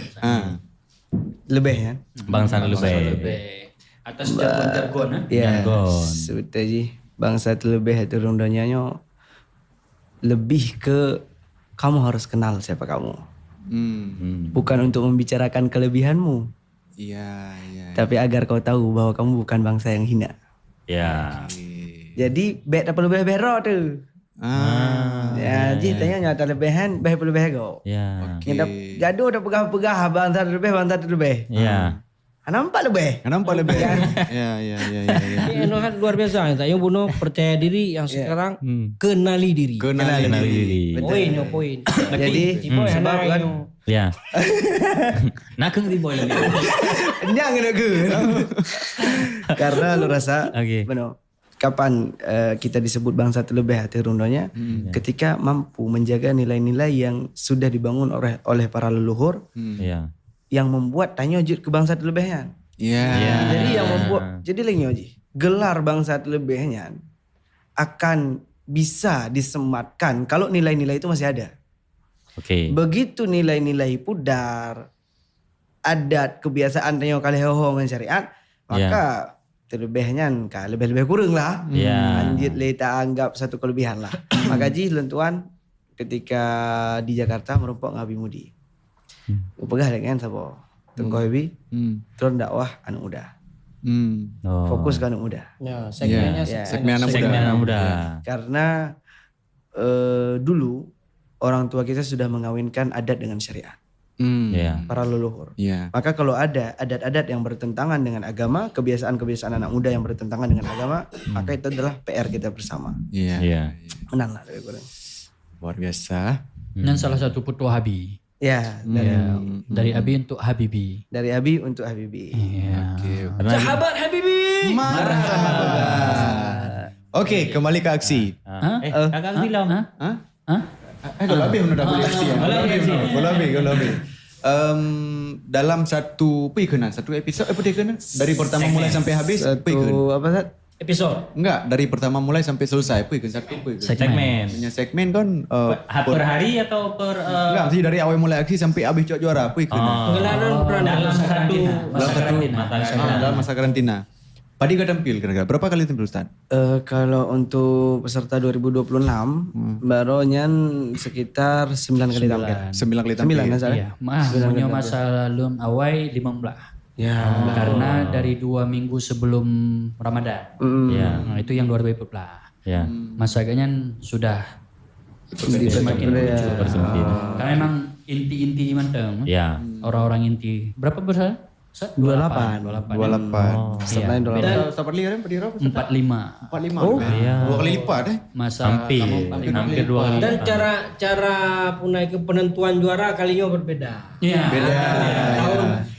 Lebih kan? Bangsa lebih. Atas jargon-jargon. Ya. Jargon. Sebetulnya ji bangsa terlebih itu rungdonya lebih ke kamu harus kenal siapa kamu. Bukan untuk membicarakan kelebihanmu. Iya. Tapi agar kau tahu bahwa kamu bukan bangsa yang hina. Ya. Jadi bet apa lebih bero tu. Ya, ji tanya nyata lebihan, bah lebih kau. Ya. Kita gaduh dah pegah-pegah bangsa terlebih. Ya. Nampak lebih. Nampak lebih. Ya. Ini kan luar biasa. Yang bunuh percaya diri yang sekarang kenali diri. Kenali diri. Poin. Jadi sebab kan Ya. Nak di boy lagi. jangan aku. Karena lu rasa Okey. benar. Kapan kita disebut bangsa terlebih hati rundonya ketika mampu menjaga nilai-nilai yang sudah dibangun oleh para leluhur Ya. yang membuat tanya wujud ke bangsa terlebihnya. Iya. Jadi yang membuat jadi lagi Oji, gelar bangsa terlebihnya akan bisa disematkan kalau nilai-nilai itu masih ada. Okey. Begitu nilai-nilai pudar, adat, kebiasaan tanya kali dengan syariat, maka terlebihnya kan lebih-lebih kurang lah. Anjir tak anggap satu kelebihan lah. Maka ji lentuan ketika di Jakarta merumpok ngabi mudi. Pegah dengan siapa? Tengkoh Hebi. Terus dakwah anak muda. Fokus ke anak muda. Ya, segmennya Segmen anak muda. Segmen anak muda. Karena dulu orang tua kita sudah mengawinkan adat dengan syariat. Ya. Para leluhur. Iya. Maka kalau ada adat-adat yang bertentangan dengan agama, kebiasaan-kebiasaan anak muda yang bertentangan dengan agama, maka itu adalah PR kita bersama. Iya. Ya. Menang lah lebih kurang. Luar biasa. Dan salah satu putu Habi. Ya, Dari Abi untuk Habibi. dari Abi untuk Habibi. Iya. Sahabat Habibi. Oke, kembali ke aksi. Kakak bilang. Kalau habis udah boleh aksi. Kalau habis. Dalam satu episode dari pertama mulai sampai habis Satu apa Sat? Episode. Enggak, dari pertama mulai sampai selesai Segmen. punya segmen kan Per hari atau per enggak sih dari awal mulai aksi sampai habis juara Pengelaran peran dalam satu dalam masa karantina. Padi gak tampil kira-kira berapa kali tampil Ustaz? Kalau untuk peserta 2026 barunya sekitar 9 kali tampil. 9 kali tampil. 9 kan salah? Iya, punya masa lalu awal 15. Ya. Karena dari 2 minggu sebelum Ramadan. Ya. Nah, itu yang 2020. Ya. Masanya sudah semakin bersempit. Karena memang inti-inti manteng. Ya. Orang-orang inti. Berapa besar? 28. 28. Selain 28. Sabar lihat padi berapa? 45. 45. Oh, iya. 2 kali lipat Masa Hampir 2 kali. Dan cara punai ke penentuan juara kalinya berbeda. Iya. Beda.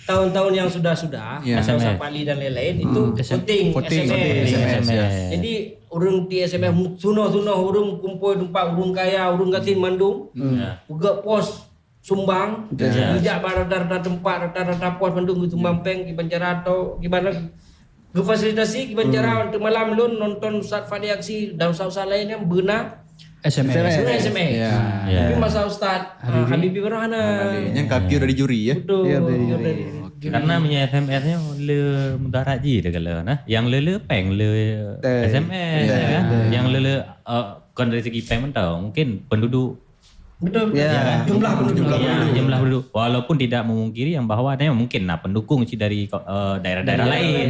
Tahun-tahun yang sudah-sudah, Ya. masa Pali dan lain-lain itu voting SMS. Jadi urung di SMS sunah urung kumpul dumpak urung kaya urung katin mandung. Uga pos sumbang, bijak rata-rata tempat rata-rata pos mandung tumbang peng kiban cara atau gimana fasilitasi kiban cara untuk malam lun nonton Ustaz Fadi Aksi dan Ustaz lainnya benar SMS. SMS. Tapi masa Ustaz Habibi Berhana. Yang kaki udah di juri ya. Betul. Karena punya SMS-nya le mudarat je dah kalau nah. Yang le peng le SMS kan. Yang le kan dari segi peng tahu mungkin penduduk Betul. Ya. Jumlah penduduk. jumlah penduduk walaupun tidak memungkiri yang bahwa ada mungkin pendukung sih dari daerah-daerah lain.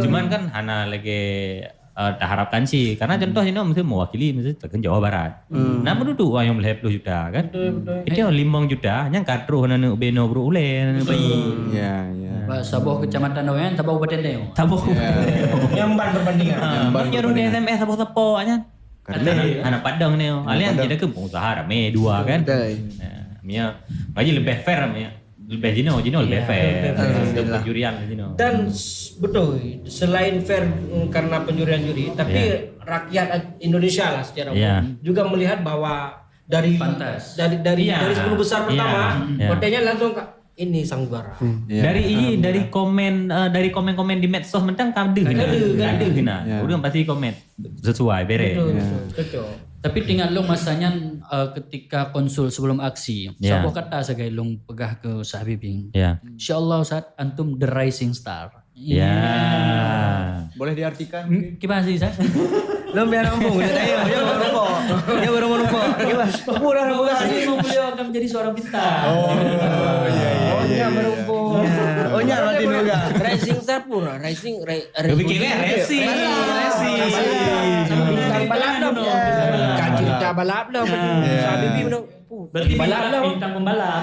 Cuman kan hana lagi harapkan sih karena contoh ini mesti mewakili mesti tekan Jawa Barat. Nah penduduk yang melihat 10 juta kan. Itu 5 juta yang kadro nanu beno bro ule bayi. Ya. Sabuh kecamatan Noyan, Sabuh Kabupaten Neo. Tabuh. Nyamban perbandingan. Nyaru di SMS tabuh-tabuh aja. Anak Padang ni. Alian jadi ke pengusaha rame dua kan. Mia gaji lebih fair Mia. Lebih jino lebih fair. Penjurian jino. Dan betul, selain fair karena penjurian juri, tapi rakyat Indonesia lah secara umum juga melihat bahwa dari Pantas. dari 10 besar pertama, kotanya langsung ini sang juara. Dari komen di medsos mentang kade kena. Udah pasti komen sesuai beres. Betul. Tapi tinggal long masanya ketika konsul sebelum aksi. Sabuh kata segai long pegah ke Ustaz Habibie. Insyaallah Ustaz antum the rising star. Boleh diartikan? Gimana sih Ustaz? Lo biar rampung, dia baru menumpuk. Gimana? Ini mau beliau akan menjadi seorang bintang. Nya merumput. Nya berarti juga. Rising star pura, rising. Bikinnya racing. Bintang balap dong. Kan cerita balap dong. Habibie benar. Berarti balap dong. bintang pembalap.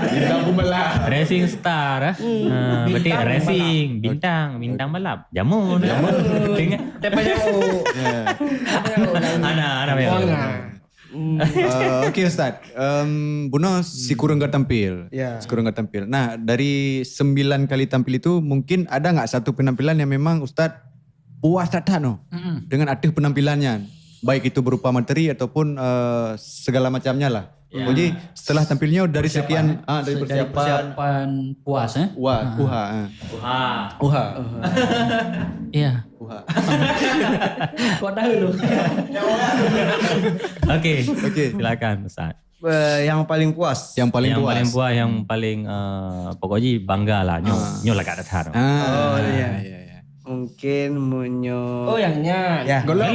Racing star. Berarti racing, bintang balap. Jamun. Tepa jamu. Ana Okey Ustaz, Buno si kurang gak tampil. Si kurang gak tampil. Nah dari 9 kali tampil itu mungkin ada gak satu penampilan yang memang Ustaz puas tak no dengan arti penampilannya. Baik itu berupa materi ataupun segala macamnya lah. Jadi setelah tampilnya dari sekian dari persiapan puas Uha. Iya. Kau tahu lu. Okey. Silakan Ustaz. Yang paling puas. Yang paling pokoknya bangga lah nyo lah kat datar. Iya. Mungkin munyo. Yang nya. Golok.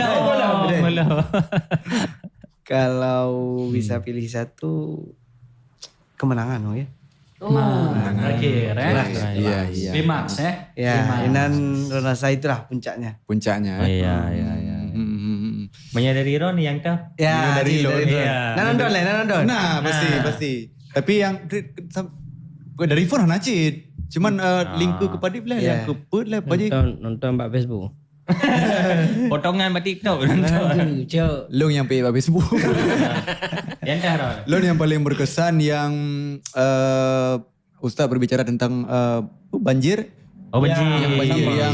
Kalau bisa pilih satu kemenangan ya. Terakhir Iya. Climax Ya, Inan rasa itulah puncaknya. Iya. Menyadari Ron yang kah? Ya, dari Ron. Nonton. Nah, pasti. Tapi yang dari phone nacit. Cuman link kepada dia yang keput lah Nonton Mbak Facebook. Potongan pada TikTok. Lo yang pergi Facebook. Yang dah Ron. Lo yang paling berkesan yang Ustaz berbicara tentang banjir. Banjir. Yang banjir yang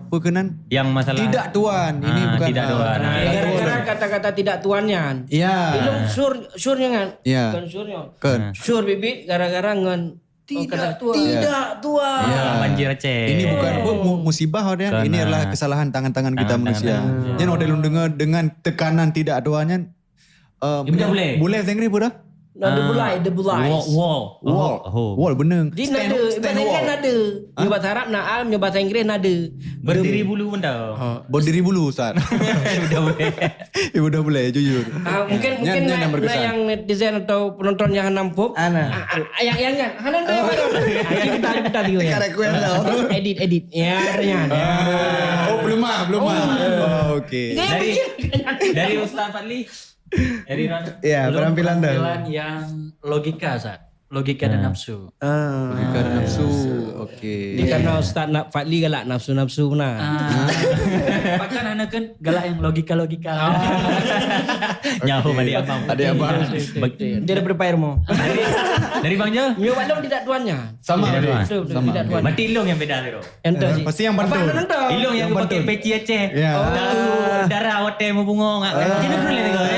perkenan. Yang masalah. Tidak tuan. Ini bukan. Tidak tuan. Gara-gara kata-kata tidak tuannya. Ya. Itu surnya kan? Ya. Bukan surnya. Sur bibit gara-gara ngan tidak tuan. Banjir Aceh. Ini bukan musibah dia. Ini adalah kesalahan tangan-tangan kita manusia. Jangan ada lu dengar dengan tekanan tidak doanya. Boleh saya ngeri pura? The bulai. Wall benar. Di nada, ibaratkan nada. Nyobat Arab naal, nyobat Inggris nada. Berdiri bulu pun tahu. Berdiri bulu Ustaz. Udah boleh jujur. Mungkin yang netizen atau penonton yang nampuk. Yang hanan tu. Kita dia. Edit. Ya, belum. Okey. Dari Ustaz Fadli. Penampilan yang logika logika dan nafsu. Okey. Karena Ustaz Fadli galak nafsu-nafsu benar. Bahkan anak kan galak yang logika. Nyahu balik abang. Dia daripada Pak Irmo. Dari Bang Jo? Nyo Balong tidak tuannya. Sama. Tidak tuan. Mati Ilong yang beda tu. Pasti yang bantu. Ilong yang pakai peci Aceh. Darah hotel mau bunga ngak. Jadi boleh tengok.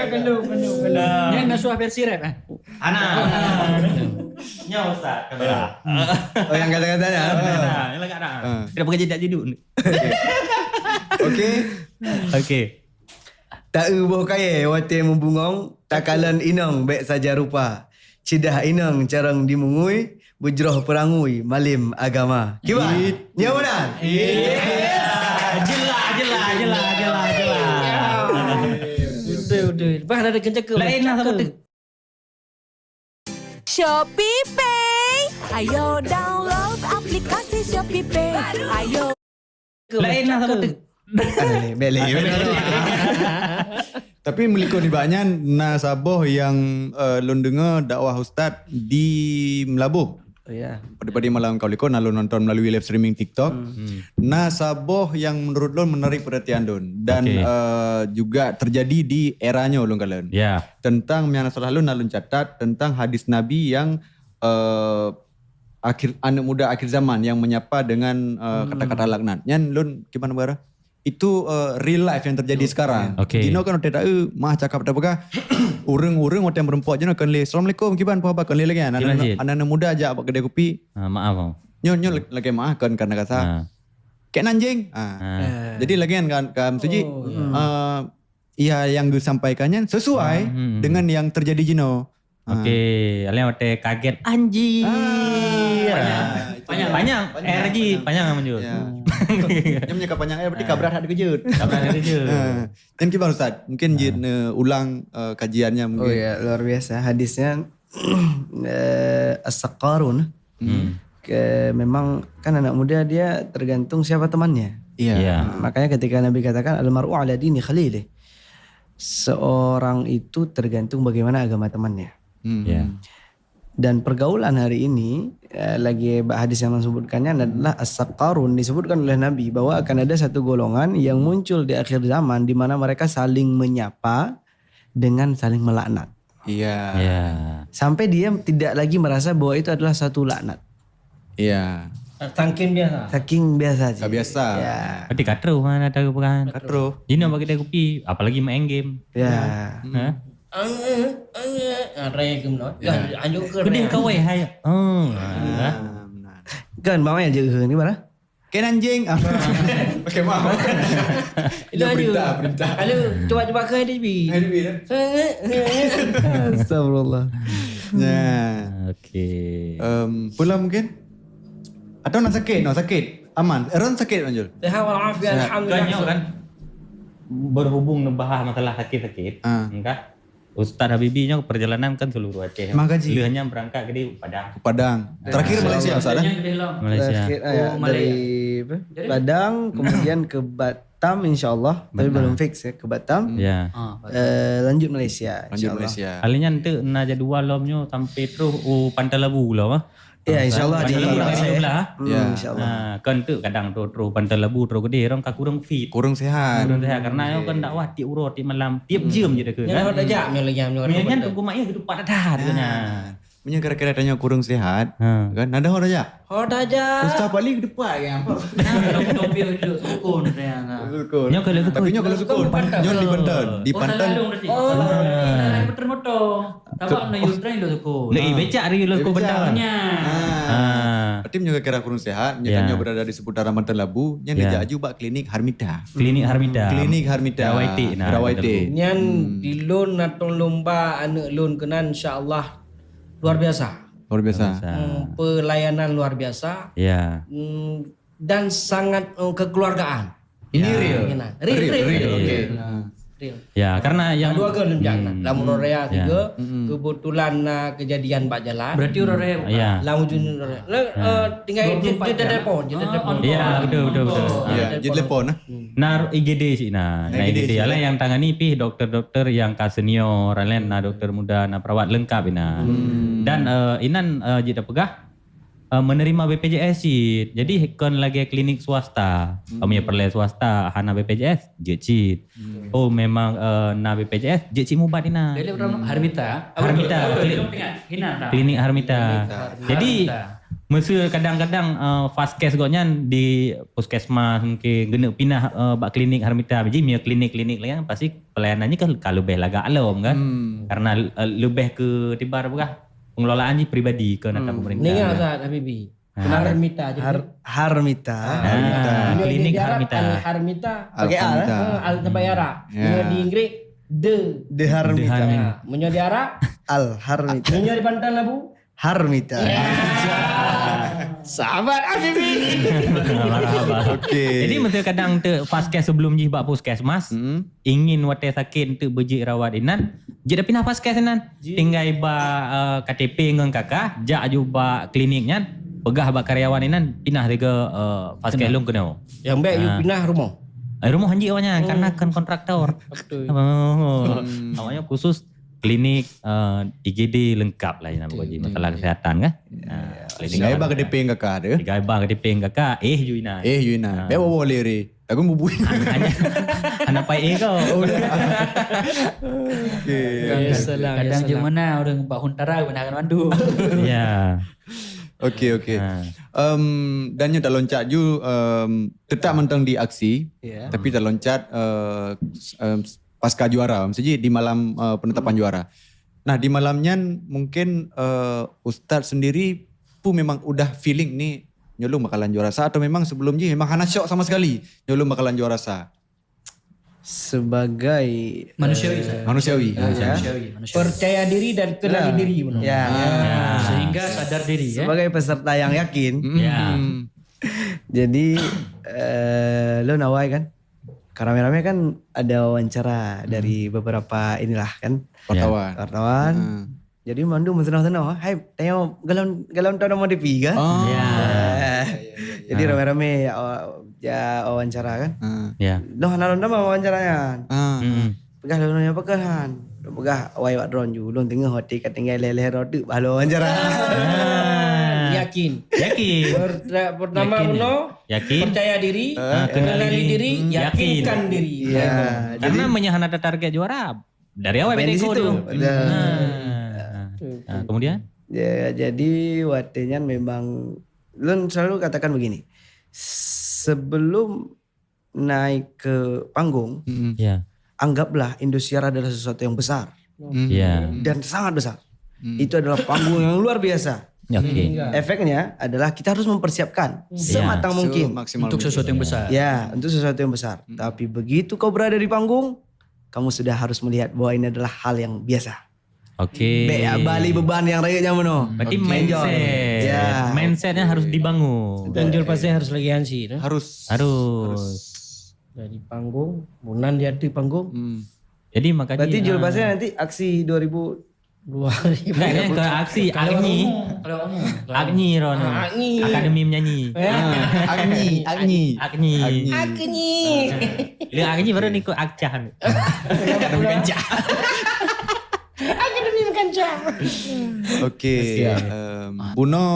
Penuh. Yang nasuah versi rap Anak. Nyawa Ustaz. Yang kata-katanya. Yang lagi ada. Tidak pakai jedak jeduk. Okey. Tak ubah kaya wate membungong, takalan inong baik saja rupa. Cidah inong carang dimungui, bujroh perangui malim agama. Kibat? Ya benar? Jelas. Udah. Bah ada kencaka. Lain lah sama tu. Shopee Pay. Ayo download aplikasi Shopee Pay. Ayo. Lain lah sama tu. Beli. Tapi meliko ni banyak nasabah yang lun dengar dakwah Ustaz di Melabuh. Oh ya. Pada malam kau liko nalun nonton melalui live streaming TikTok. Nasabah yang menurut lun menarik perhatian lun dan juga terjadi di eranya lun kalian. Ya. Tentang yang selalu nalun catat tentang hadis Nabi yang anak muda akhir zaman yang menyapa dengan kata-kata laknat. Yang lun gimana bara? Itu real life yang terjadi sekarang. Jino kan tidak mah cakap apa urang-urang yang berempat jino kan le. Assalamualaikum kiban apa kan le lagi anak muda aja apa kedai kopi. Maaf bang. Nyo lagi maaf kan karena kata kayak nanjing. Jadi lagi kan suji ya yang disampaikannya sesuai dengan yang terjadi jino. Alnya wate kaget anjir. Panjang. RG panjang menjur. Yang menyeka panjang berarti kabrat ada kejut. Dan gimana Ustaz? Mungkin ulang kajiannya mungkin. Oh ya, luar biasa. Hadisnya as-saqarun. Memang kan anak muda dia tergantung siapa temannya. Iya. Makanya ketika Nabi katakan al-mar'u ala dini khalilih. Seorang itu tergantung bagaimana agama temannya. Dan pergaulan hari ini lagi hadis yang disebutkannya adalah as-saqarun, disebutkan oleh Nabi bahwa akan ada satu golongan yang muncul di akhir zaman di mana mereka saling menyapa dengan saling melaknat. Sampai dia tidak lagi merasa bahwa itu adalah satu laknat. Saking biasa. Gak biasa. Berarti katro mana ada bukan? Katro. Ini bagi dia kopi, apalagi main game. Gede kau hai. Kan bawanya je ni bara. Kayak anjing. Pakai maaf. Itu perintah. Kalau coba ke HDB. Astagfirullah. Pulang mungkin? Atau nak sakit? Aman. Eron sakit Manjul? Sehat walafiat alhamdulillah. Kan berhubung ngebahas masalah sakit-sakit. Enggak. Ustaz Habibie nya perjalanan kan seluruh Aceh. Lihatnya berangkat ke Padang. Terakhir Malaysia Ustaz. Malaysia. Dari Padang kemudian ke Batam insyaallah. Tapi belum fix ya ke Batam. Lanjut Malaysia insyaallah. Alinya nanti na jadual lomnya sampai terus Pantai Labu lah. Ya insyaallah di sebelah. Insyaallah. Kan tu kadang terus Pantai Labu terus gede orang kurang fit. Kurang sehat karena kan dakwah ti urut ti malam tiap jam je dah ke. Nya ada jam Nya tu kumak ya hidup pada dah katanya. Punya kira-kira tanya kurang sehat. Kan ada orang aja. Ustaz paling ke depan yang apa? Topi hidup sukun ternyata. Nya kalau tapi nya kalau sukun. Nya di Pantan. Betul motor. Tapak na yusra itu sukun. Lagi becak hari lu sukun Pantan. Berarti punya kira kurang sehat. Nya berada di seputaran Pantan Labu. Nya dia juga klinik Harmita. Rawaiti. Nya di lon atau lomba anak lon kenan insyaallah luar biasa. Pelayanan luar biasa. Dan sangat kekeluargaan. Ini real. Ya, karena yang dua kan jangan. Lamun Rorea tiga kebetulan kejadian Pak Jalan. Berarti Rorea. Lamun Jun Rorea. Tinggal je telepon. Iya, betul. Iya, je telepon. Nah, IGD sih IGD ala yang tangani pih dokter-dokter yang ka senior, lain dokter muda, perawat lengkap Dan inan jida pegah menerima BPJS sih. Jadi kon lagi klinik swasta. Punya perle swasta hana BPJS jecit. Oh memang na BPJS jecit mubat ina. Jadi Harmita. Klinik Harmita. Jadi mesti kadang-kadang fast case gonyan di puskesmas mungkin gena pindah bak klinik Harmita. Jadi mia klinik-klinik lain pasti pelayanannya kan kalau lebih laga alom kan. Karena lebih ke tibar bukan pengelolaan pribadi ke nata pemerintah. Ini Ustaz Habibie. Harmita aja. Harmita. Klinik Harmita. Harmita. Pakai A. Al tabayara. Di Inggris The Harmita. Menyo di Arab Al Harmita. Menyo di Pantai Labu Harmita. Sahabat Habibie. Jadi mesti kadang tu fast case sebelum jibak puskesmas ingin wate sakit tu beji rawat inan jadi pindah fast case inan tinggal ba KTP ngan kakak jak juba kliniknya pegah ba karyawan inan pindah ke fast case lung kena yang baik you pindah rumah Rumah hanji awalnya karena kan kontraktor. Awalnya khusus klinik IGD lengkap lah nama Koji masalah kesehatan kan. Saya bang KDP enggak kah ada? Tiga bang KDP enggak kah? Juina. Juina. Dia boleh re. Aku bubuin. Anak pai kau. Kadang je mana orang Pak Huntara gunakan mandu. Ya. Okey. Dan dah loncat ju tetap mentang di aksi. Tapi dah loncat pasca juara, maksudnya di malam penetapan juara. Nah di malamnya mungkin Ustaz sendiri pun memang udah feeling nih nyolong bakalan juara sa atau memang sebelumnya memang hana syok sama sekali nyolong bakalan juara sa? Sebagai manusiawi. Percaya diri dan kenali diri. Sehingga sadar diri ya. Sebagai peserta yang yakin. Jadi lo nawai kan? Rame-rame kan ada wawancara dari beberapa inilah kan wartawan. Jadi mandu mensenang-senang, hai tengok galon tahun mau dipiga. Jadi rame-rame ya wawancara kan. Loh nalon nama wawancaranya. Pegah lonnya pegahan. Pegah awai wak drone ju. Long tengah hoti kat tinggal leher roti balo wawancara. Yakin. Pertama yakin. Percaya diri, kenali diri, yakinkan diri. Karena menyahan ada target juara dari awal di situ. Kemudian? Ya, jadi watenya memang Lun selalu katakan begini. Sebelum naik ke panggung, anggaplah Indosiar adalah sesuatu yang besar. Dan sangat besar. Itu adalah panggung yang luar biasa. Efeknya adalah kita harus mempersiapkan sematang mungkin untuk sesuatu yang besar. Ya, untuk sesuatu yang besar. Tapi begitu kau berada di panggung, kamu sudah harus melihat bahwa ini adalah hal yang biasa. Bali beban yang rakyatnya meno. Berarti mindset. Mindsetnya harus dibangun. Dan jual pasti harus lagi hansi. Harus. Dari panggung, munan dia di panggung. Jadi makanya. Berarti jual pasti nanti aksi 2000. Kayaknya ke aksi Agni Ron. Akademi menyanyi. Agni. Dia Agni baru nih kok akcahan. Akademi kancah. Okey. Buno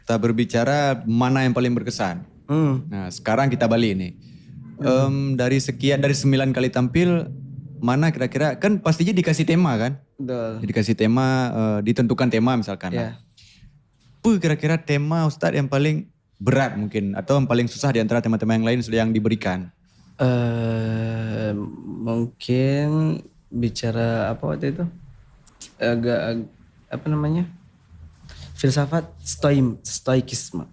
kita berbicara mana yang paling berkesan. Nah, sekarang kita balik nih. Dari 9 kali tampil, mana kira-kira kan pastinya dikasih tema kan? Betul. Dikasih tema, ditentukan tema misalkan. Apa kira-kira tema Ustaz yang paling berat mungkin atau yang paling susah di antara tema-tema yang lain yang diberikan? Mungkin bicara apa waktu itu? Agak apa namanya? Filsafat stoikisme.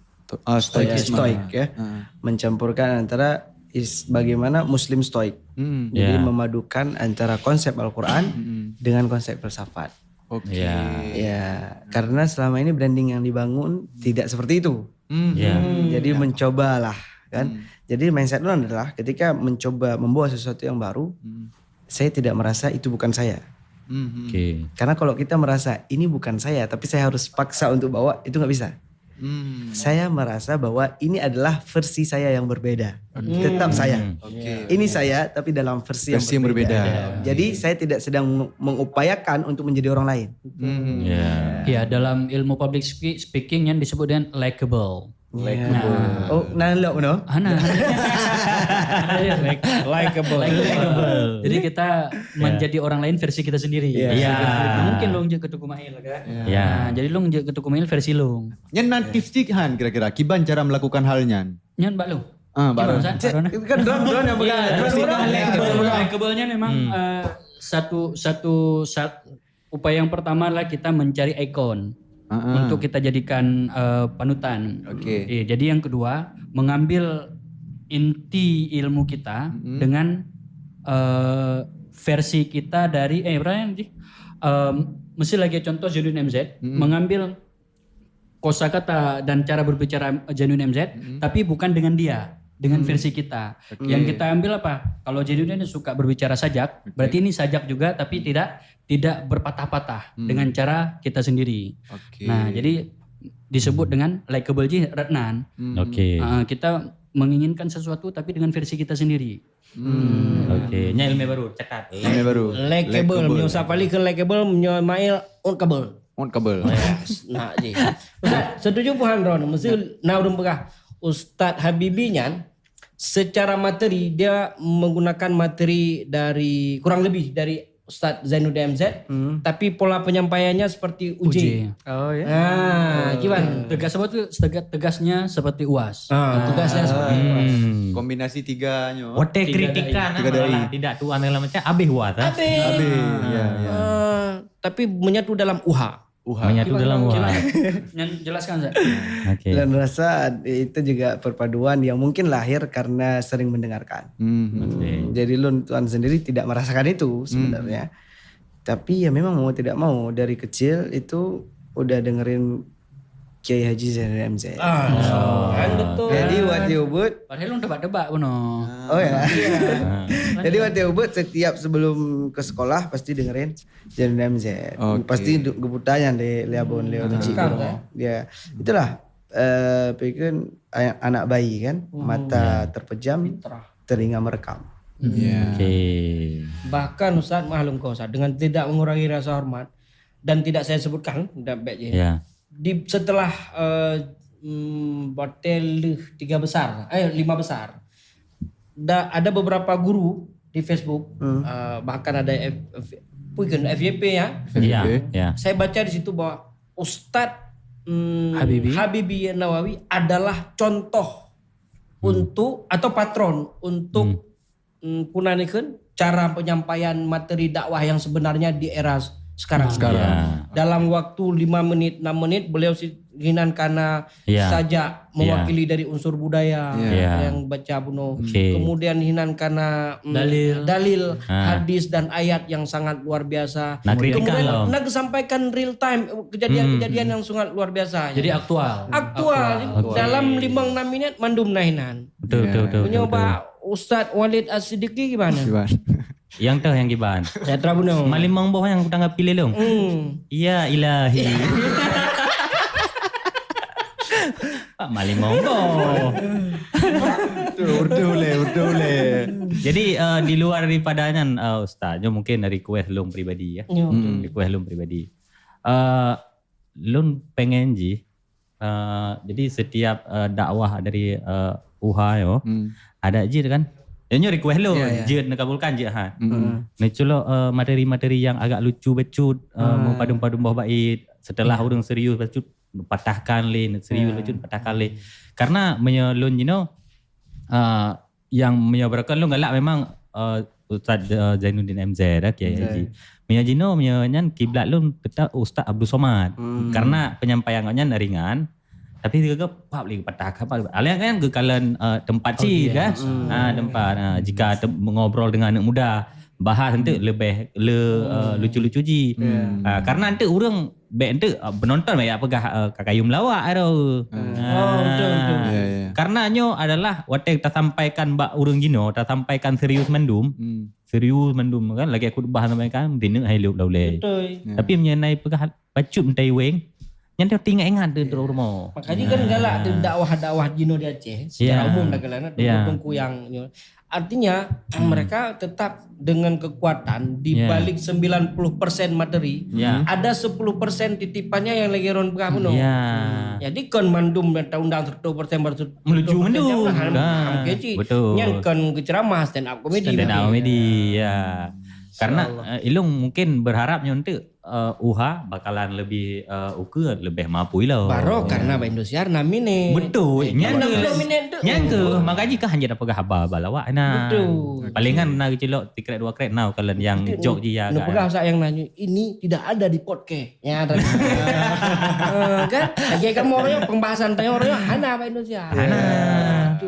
Stoik ya. Mencampurkan antara bagaimana Muslim stoik. Jadi memadukan antara konsep Al-Quran dengan konsep filsafat. Karena selama ini branding yang dibangun tidak seperti itu. Jadi mencobalah kan. Jadi mindset itu adalah ketika mencoba membawa sesuatu yang baru, saya tidak merasa itu bukan saya. Karena kalau kita merasa ini bukan saya, tapi saya harus paksa untuk bawa, itu nggak bisa. Saya merasa bahwa ini adalah versi saya yang berbeda. Tetap saya. Ini saya tapi dalam versi yang berbeda. Jadi saya tidak sedang mengupayakan untuk menjadi orang lain. Ya, dalam ilmu public speaking yang disebut dengan likable. Nalok no? Likable. Jadi kita menjadi orang lain versi kita sendiri. Mungkin long je ketuku mail kan. Jadi long je ketuku mail versi long. Nyan nanti stikan kira-kira kiban cara melakukan halnya. Nyan mbak long. Baru. Kan drone yang pegang. Likable-nya memang satu upaya yang pertama adalah kita mencari ikon. Untuk kita jadikan panutan. Jadi yang kedua, mengambil inti ilmu kita dengan versi kita dari mesti lagi contoh Genuine MZ, mengambil kosakata dan cara berbicara Genuine MZ, tapi bukan dengan dia, dengan versi kita. Yang kita ambil apa? Kalau Genuine suka berbicara sajak, berarti ini sajak juga, tapi tidak berpatah-patah dengan cara kita sendiri. Nah, jadi disebut dengan likable Ratnan. Kita menginginkan sesuatu tapi dengan versi kita sendiri. Oke, nya ilmu baru catat. Ini baru. Lekable, menyo Safali ke lekable, menyo Mail unkable. On kabel. Nah, je. Ustaz, setuju puhan Ron, mesti nak urung pegah. Ustaz Habibie nyan secara materi dia menggunakan materi dari kurang lebih dari Ustaz Zainuddin MZ, tapi pola penyampaiannya seperti UJ. Oh ya. Ah, gimana? Tegasnya seperti UAS. Tugasnya seperti UAS. Kombinasi tiganya. Wote kritikan Tiga dari. tidak tuan dalam macam abih wa ta. Ya. Tapi menyatu dalam UHA. Menyatu dalam wa. Jelaskan Zat. Oke. Dan rasa itu juga perpaduan yang mungkin lahir karena sering mendengarkan. Jadi Lun Tuan sendiri tidak merasakan itu sebenarnya. Tapi ya memang mau tidak mau dari kecil itu udah dengerin Kiai Haji Zainuddin MZ. Kan betul. Jadi waktu ubud, Padahal lu tebak-tebak benar. oh ya. Jadi waktu ubud setiap sebelum ke sekolah pasti dengerin Zainuddin MZ. Pasti gebutanya di Leabon Leo dia. Itulah pikir anak bayi kan, mata terpejam, telinga merekam. Oke. Bahkan Ustaz maklum kau Ustaz, dengan tidak mengurangi rasa hormat dan tidak saya sebutkan Ya. setelah hotel 5 besar ada beberapa guru di Facebook, bahkan ada FYP ya. Iya, ya. Saya baca di situ bahwa Ustadz Habibie Nawawi adalah contoh untuk atau patron untuk punanikeun cara penyampaian materi dakwah yang sebenarnya di era sekarang. Dalam waktu 5 menit 6 menit beliau hinan karena saja mewakili dari unsur budaya yang baca buno. Kemudian hinan karena dalil hadis dan ayat yang sangat luar biasa. Kemudian nak sampaikan real time kejadian-kejadian yang sangat luar biasa. Jadi aktual. Dalam 5-6 menit mandum nahinan. Betul. Mencoba Ustadz Walid As-Siddiqi gimana? Yang tahu yang giban. Saya terabunau. Malimang boh yang kutangga pilih dong. Ya ilahi. Pak Malimang boh. Urdu le. Jadi di luar daripadanya Ustaz, mungkin dari kueh lung pribadi ya. Dari kueh lung pribadi. Lun pengen jadi setiap dakwah dari UHA yo ada je kan. Yang request lo, je nak kabulkan je ha. Ni culo materi-materi yang agak lucu becut, mempadum-padum bawah bait. Setelah orang serius becut patahkan le, serius becut patahkan le. Karena menyelun yang menyabarakan lo galak memang Ustaz Zainuddin MZ Kiai Haji. Menyajino menyanyan kiblat lo tetap Ustaz Abdul Somad. Karena penyampaiannya ringan. Tapi dia pak lagi patah apa alian kan kekalan tempat kan tempat jika mengobrol dengan anak muda bahas nanti lebih lucu-lucu karena nanti orang nanti penonton banyak pegah kakayum lawak betul. Karena nyo adalah waktu kita sampaikan bak urang gino kita sampaikan serius mendum kan lagi aku bahas sampaikan dina hai lu laulai tapi menyenai pegah bacut mentai weng yang dia tinggal ingat di rumah. Makanya kan galak dakwah-dakwah Jino di Aceh secara umum dah galak tungku yang artinya mereka tetap dengan kekuatan di balik 90% materi ada 10% titipannya yang lagi ron pegah penuh. Jadi kon mandum undang 100% menuju mendung. Betul. Yang kon ceramah stand up comedy. Ya. Karena Ilung mungkin berharapnya untuk UHA bakalan lebih lebih mampu lah. Baru karena Pak Indosiar namine. Betul. Nyangke. Makanya kah hanya dapat haba balawak nah. Betul. Palingan nak celok tikret 2 kret now kalian yang jok je ya. Nak pegah yang nanya ini tidak ada di podcast. Ya kan? Lagi kamu orangnya pembahasan tanya orangnya hana Pak Indosiar.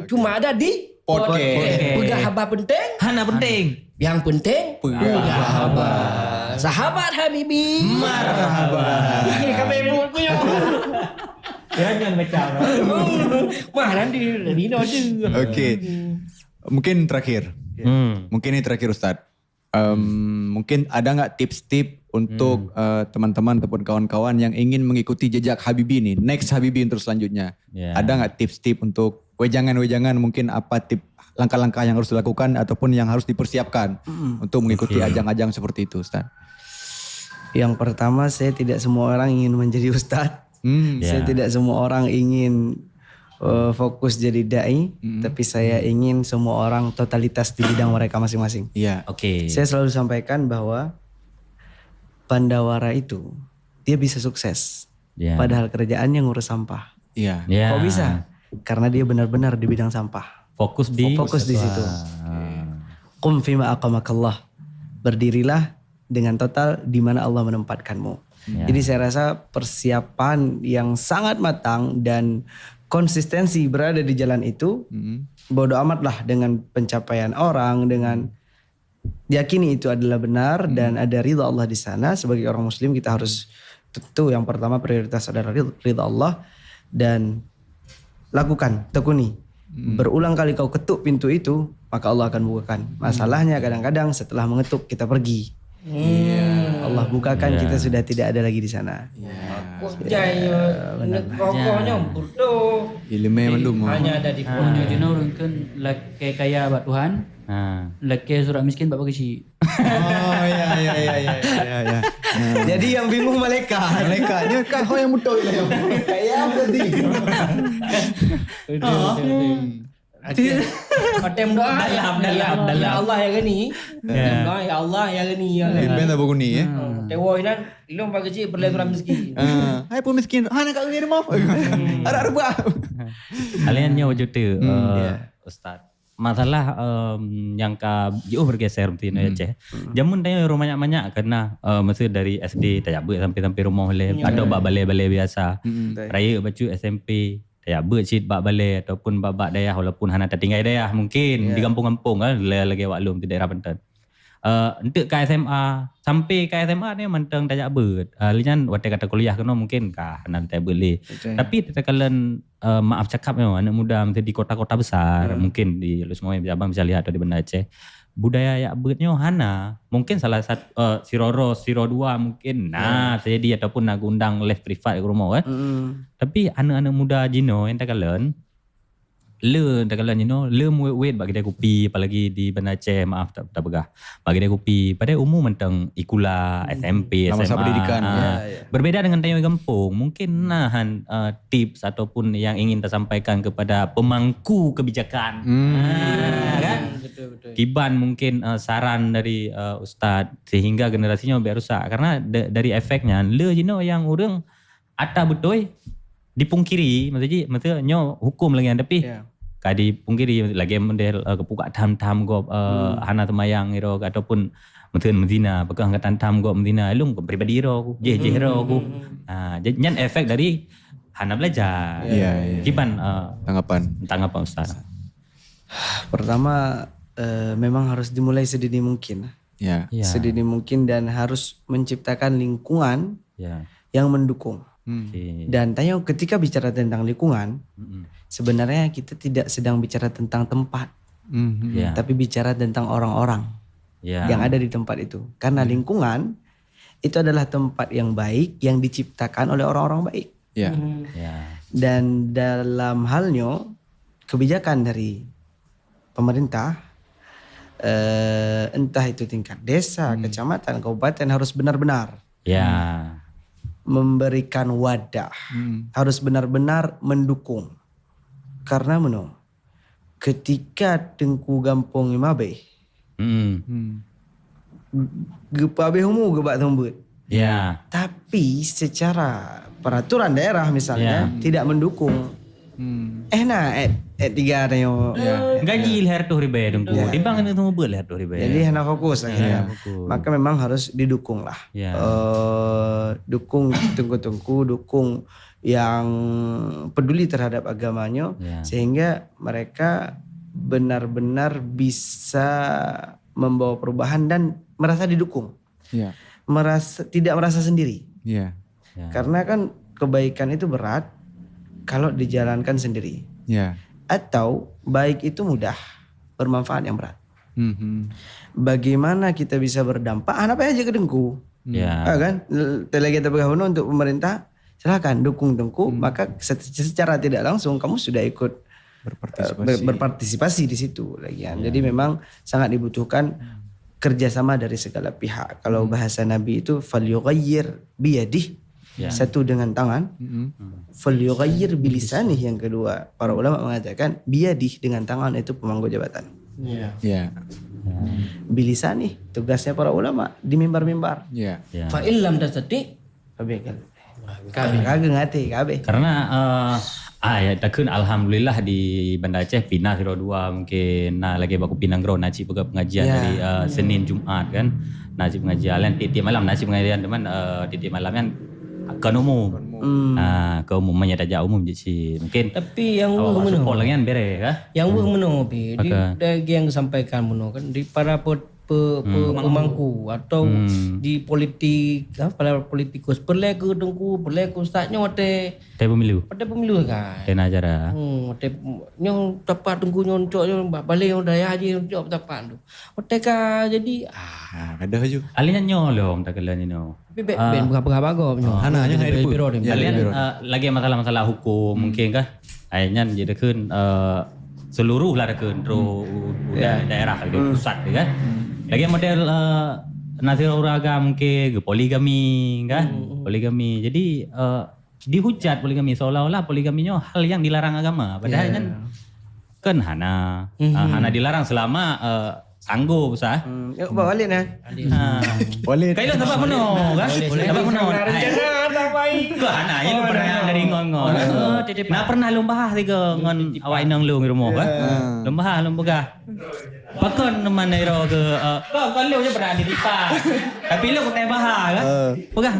Cuma ada di podcast. Pegah haba penting. Hana penting. Yang penting sahabat Habibie marhaba. Kami mau punya. Jangan macam. Wah nanti Dino tu. Oke. Mungkin terakhir. Mungkin ini terakhir Ustaz. Mungkin ada nggak tips-tips untuk teman-teman ataupun kawan-kawan yang ingin mengikuti jejak Habibie nih, next Habibie untuk selanjutnya. Ada nggak tips-tips untuk wejangan-wejangan, mungkin apa tips langkah-langkah yang harus dilakukan ataupun yang harus dipersiapkan untuk mengikuti ajang-ajang seperti itu, Ustaz? Yang pertama, saya tidak semua orang ingin menjadi ustadz. Saya tidak semua orang ingin fokus jadi dai, tapi saya ingin semua orang totalitas di bidang mereka masing-masing. Saya selalu sampaikan bahwa Pandawara itu dia bisa sukses, padahal kerjaannya ngurus sampah. Kok bisa? Karena dia benar-benar di bidang sampah. Fokus di situ. Qum fima aqamakallah. Berdirilah dengan total di mana Allah menempatkanmu. Jadi saya rasa persiapan yang sangat matang dan konsistensi berada di jalan itu, bodo amatlah dengan pencapaian orang, dengan yakini itu adalah benar dan ada ridha Allah di sana. Sebagai orang muslim kita harus tentu yang pertama prioritas adalah ridha Allah dan lakukan, tekuni. Berulang kali kau ketuk pintu itu, maka Allah akan bukakan. Masalahnya kadang-kadang setelah mengetuk kita pergi. Allah bukakan, kita sudah tidak ada lagi di sana. Rokoknya bodoh. Ilmu mendum. Hanya ada di Punya jenuh kan laki kaya buat Tuhan, laki surat miskin buat kecil. Oh ya. Jadi yang bingung malaikatnya kan kau yang mudah ya. Kayak berarti. Patem doa ya Allah ya gini. Patem doa ya Allah ya gini. Benda buku ni Tewo inan ilmu bagi kecil perlu orang miskin. Hai pun miskin. Nak kat ni mau. Ada buat. Kalian nyawa juta Ustaz. Masalah yang jauh bergeser mesti Aceh. Jamun tanya rumah banyak kena masa dari SD tak sampai rumah boleh. Ada balai-balai biasa. Raya baju SMP. Ya bercit bak balai ataupun bak dayah walaupun hana tertinggal dayah mungkin di kampung-kampung kan lagi waklum di daerah Banten. Untuk ke SMA sampai ke SMA ni manteng tajak ber. Lian waktu kata kuliah kena mungkin kah nanti boleh. Tapi kalian maaf cakap memang anak muda mesti di kota-kota besar mungkin di lu semua yang bisa lihat atau di Banda Aceh. Budaya yak bernya hana mungkin salah satu Siroro Siro 2 mungkin saya di ataupun nak undang les privat ke rumah kan. Tapi anak-anak muda jino yang tak kalian le wait bagi dia kopi apalagi di Banda Aceh maaf tak begah bagi dia kopi pada umum mentang ikula SMP SMA pendidikan berbeda dengan tanya kampung mungkin nahan tips ataupun yang ingin tersampaikan kepada pemangku kebijakan kan Kiban mungkin saran dari Ustaz sehingga generasinya biar rusak karena dari efeknya le jino yang orang ata betul dipungkiri maksudnya nyo hukum lagi tapi kadi pungkiri lagi model kepuka tam-tam go hana temayang iro ataupun mungkin Medina pegang angkatan tam go Medina elung pribadi iro je iro ku nyan efek dari hana belajar Kiban tanggapan Ustaz. Pertama memang harus dimulai sedini mungkin. Sedini mungkin dan harus menciptakan lingkungan yang mendukung. Dan tanya ketika bicara tentang lingkungan, sebenarnya kita tidak sedang bicara tentang tempat, tapi bicara tentang orang-orang yang ada di tempat itu. Karena lingkungan itu adalah tempat yang baik yang diciptakan oleh orang-orang baik. Dan dalam halnya kebijakan dari pemerintah, entah itu tingkat desa, kecamatan, kabupaten harus benar-benar memberikan wadah, harus benar-benar mendukung. Karena ketika tengku gampong imabe, gepabe humu gebak tembut. Tapi secara peraturan daerah misalnya tidak mendukung. tiga ada yang gaji leher tuh ribe dengku timbang itu mobil leher tuh ribe jadi hanya fokus akhirnya maka memang harus didukung lah dukung tungku-tungku dukung yang peduli terhadap agamanya sehingga mereka benar-benar bisa membawa perubahan dan merasa didukung tidak merasa sendiri karena kan kebaikan itu berat kalau dijalankan sendiri. Atau baik itu mudah, bermanfaat yang berat. Bagaimana kita bisa berdampak? Apa aja ke dengku? Ya. Kan Delegate Pegawai untuk pemerintah silakan dukung Tengku, maka secara tidak langsung kamu sudah ikut berpartisipasi di situ lagi kan. Jadi memang sangat dibutuhkan kerjasama dari segala pihak. Kalau bahasa Nabi itu falyughayyir biyadih, satu dengan tangan, falyughayyir bilisanih, yang kedua para ulama mengatakan biyadih, dengan tangan itu pemangku jabatan. Bilisanih tugasnya para ulama di mimbar-mimbar. Fa illam tastati Kagak ngati kabe. Karena ya takun alhamdulillah di Banda Aceh pindah 02 mungkin. Nah lagi baku pinang gro naci pengajian dari Senin Jumat kan. Naci pengajian tiap malam naci pengajian teman tiap malam kan ke umum. Ke umumnya tajak umum je sih. Mungkin tapi yang menurut lagi kan bere kah? Yang menurut di yang disampaikan menurut kan di para pemangku atau di politik para politikus berlaku Tengku berlaku ustaznya wate pemilu kan kena acara nyong tepat Tengku nyoncok balik daya aja nyoncok tepat tu wate ka jadi ada aja alinya nyolong tak kalian ini ben berapa bago hananya hari biro kalian lagi masalah hukum mungkin kah akhirnya jadi kan seluruh lah kan daerah pusat kan lagi model nasional uragam ke poligami kan poligami jadi dihujat poligami seolah-olah poligaminya hal yang dilarang agama padahal kan hana dilarang selama sanggup sah yuk bawa balik nah boleh kailo tempat meno kan tempat meno rencana tak baik ke hana lu pernah dari ngon nah pernah lu bahas tiga ngon awak inang lu di rumah kan lu bahas lu begah pakon teman iro ke kan lu je pernah di tipa tapi lu kena bahas kan begah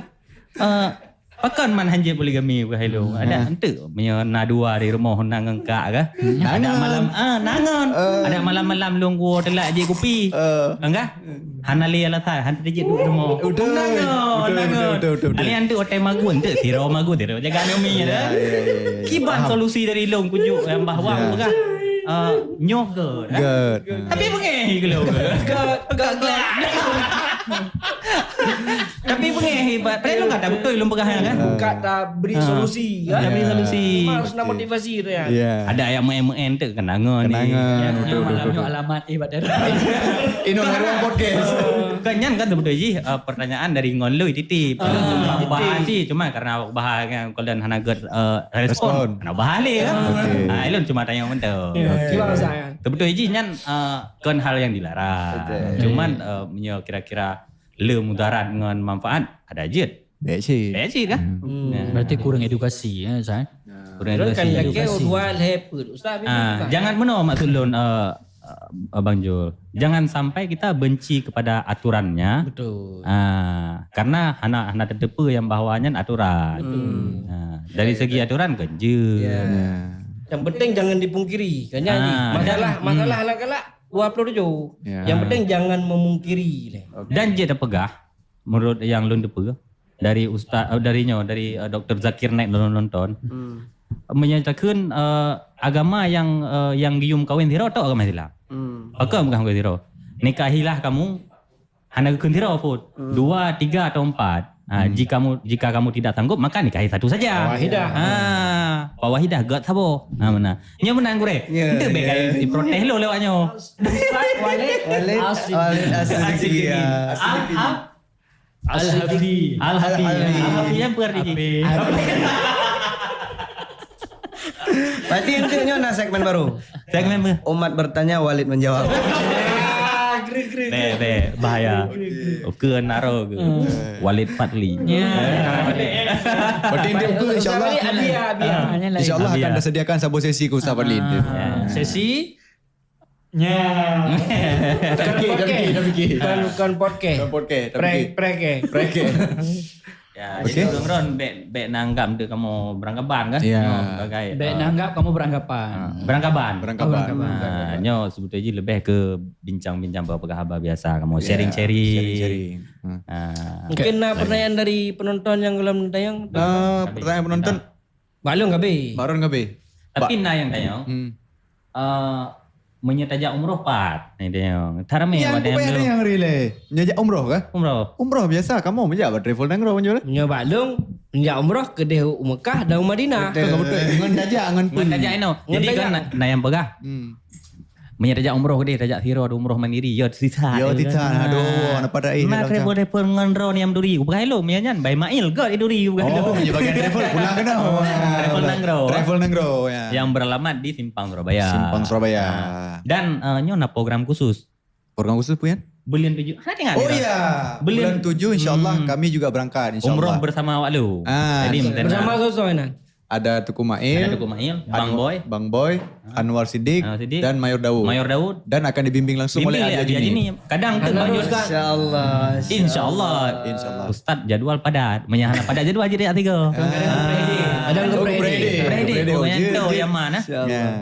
pakon man hanje poligami ke hello ada ente punya nadua di rumah nang engkak ke ada malam nangon ada malam-malam lu gua telak je kopi enggak hanali ala thai han je duduk rumah nangon ali ante otai magu ente tiro jaga nomi dah kiban solusi dari lu kunjuk yang bahwa begah nyok ke tapi bengeh ke lu tapi hebat. Padahal lu kata betul lu pegang kan? Kata beri solusi kan? Beri solusi. Harus nak motivasi tu ya. Ada yang MN tu kenangan ni. Malamnya alamat hebat dah. Ini ruang podcast. Kanyan kan betul je pertanyaan dari ngon lu titip. Bahas sih cuma karena bahas kan kalau dan hanaget respon. Nak bahas le kan. Elon cuma tanya betul. Gimana saya? Betul je nyan kan hal yang dilarang. Cuman kira-kira le mudarat dengan manfaat ada je. Becik kan? Berarti kurang edukasi ya saya. Kurang edukasi. Jangan benar maksud lun Abang Jul. Jangan sampai kita benci kepada aturannya. Betul. Karena anak terdepa yang bawahnya aturan. Dari segi aturan kan je. Yang penting jangan dipungkiri. Kan masalah anak-anak 27. Yang penting jangan memungkiri. Dan je terpegah menurut yang lun terpegah dari dari Dr. Zakir Naik nonton menyatakan agama yang gium kawin tiro atau agama Islam. Apa bukan kawin tiro? Nikahilah kamu hanya kawin tiro pun 2, 3 atau 4. Jika kamu tidak sanggup maka nikahi satu saja. Wahidah. Wahidah gak sabo. Mana? Nya menang gure. Ente bekai diprotes lo lewatnya. Walid asli. Al-Hafi yang pergi. Berarti intinya nak segmen baru. Segmen Umat bertanya, Walid menjawab. Bahaya. Ke naro ke Walid Fadli. Berarti dia ke insya-Allah. Insya-Allah akan disediakan satu sesi ke Ustaz Fadli. Sesi Dah fikir. Bukan podcast. Preke. Ya, jadi Ron bek nanggap tu kamu beranggapan kan? Ya. Bek nanggap kamu beranggapan. Beranggapan. Nyo sebetulnya lebih ke bincang-bincang beberapa khabar biasa kamu sharing-sharing. Mungkin pertanyaan dari penonton yang belum tayang. Pertanyaan penonton. Balung gabe. Baron gabe. Tapi yang tayang. menyertajak umroh pat. Ini dia. Tarame Yang wadem ada tu. yang relay. Nyajak umroh kah? Umroh. Umroh biasa. Kamu menjawab travel nangro menjual. Nyo balung menjak umrah ke deh Mekah dan Madinah. Betul. Dengan jajak dengan pun. Menyertajak ino. Jadi kan nak yang pegah. Menyertajak umroh dia tajak siro ada umroh mandiri. Yo sisa. Yo titan. Aduh, apa dah ini? Mak travel nganro ni am duri. Bukan hello menyanyan. Bay mail god duri bukan hello. Oh, ya bagian travel pulang kena. Travel nangro. Travel nangro ya. Yang beralamat di Simpang Surabaya. Simpang Surabaya. Dan nyo na program khusus. Program khusus Puyan? Bulan 7. Ada tengok. Oh iya. Bulan 7 insyaallah kami juga berangkat insyaallah. Umroh bersama awak lu. Ah, Jadi Bersama sosok ini. ada Tuku Mail, ada Tuku Mail, Bang Boy, Anwar Siddiq, dan Mayor Daud. Mayor Daud. Dan akan dibimbing langsung oleh Bimbing Adi dia Ajini. Kadang tu baju Ustaz. Insyaallah. InsyaAllah. Ustaz jadual padat. Menyahana padat jadual je dia 3. Ada yang Friday. Oh, yang tu yang mana? Ya.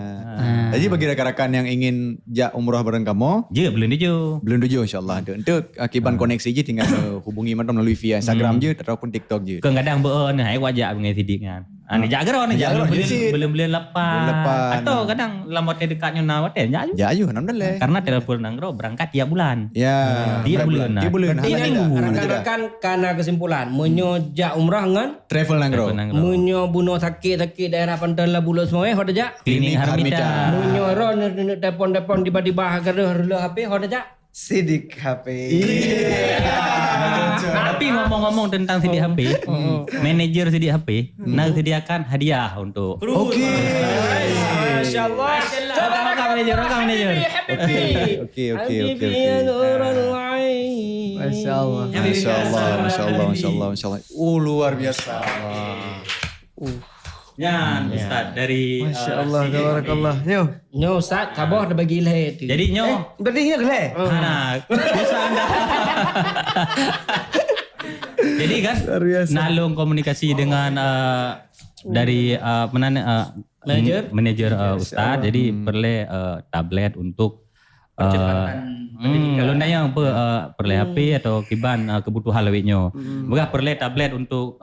Jadi bagi rakan-rakan yang ingin jak umrah bareng kamu, Je belum dia. belum tujuh insyaAllah. Untuk akibat koneksi je tinggal hubungi mantan melalui via Instagram je ataupun TikTok je. Kadang beun hai wajak dengan Sidik kan. Ni jak geron belum lepas. Atau kadang lambat dekatnya na hotel jak. Ya ayo, alhamdulillah. Karena telepon nangro berangkat tiap bulan. Ya. Tiap bulan. Tiap bulan. Tiap minggu. Rekan-rekan karena kesimpulan menyojak umrah dengan Travel nangro. menyo bunuh sakit-sakit daerah pantai Labulo semua hoda jak. Klinik Harmita. Menyo ron telepon-telepon tiba-tiba harga HP hoda jak. Sidik HP. Tapi ngomong-ngomong tentang Sidik HP, manajer Sidik HP nak sediakan hadiah untuk. Okey. Masyaallah. Rekam manajer. Okey. Masyaallah. Masya Allah. Luar biasa. Ya, Ustaz dari Masyaallah, tabarakallah. Nyo. Nyo Ustaz kabah dah bagi ilham tu. Jadi nyo Berarti ya geleh. bisa anda. Jadi kan Luar biasa. nalung komunikasi dengan dari manajer Ustaz. Jadi perlu tablet untuk kalau nanya apa perlu HP atau kiban kebutuhan lawitnya. Bukan perlu tablet untuk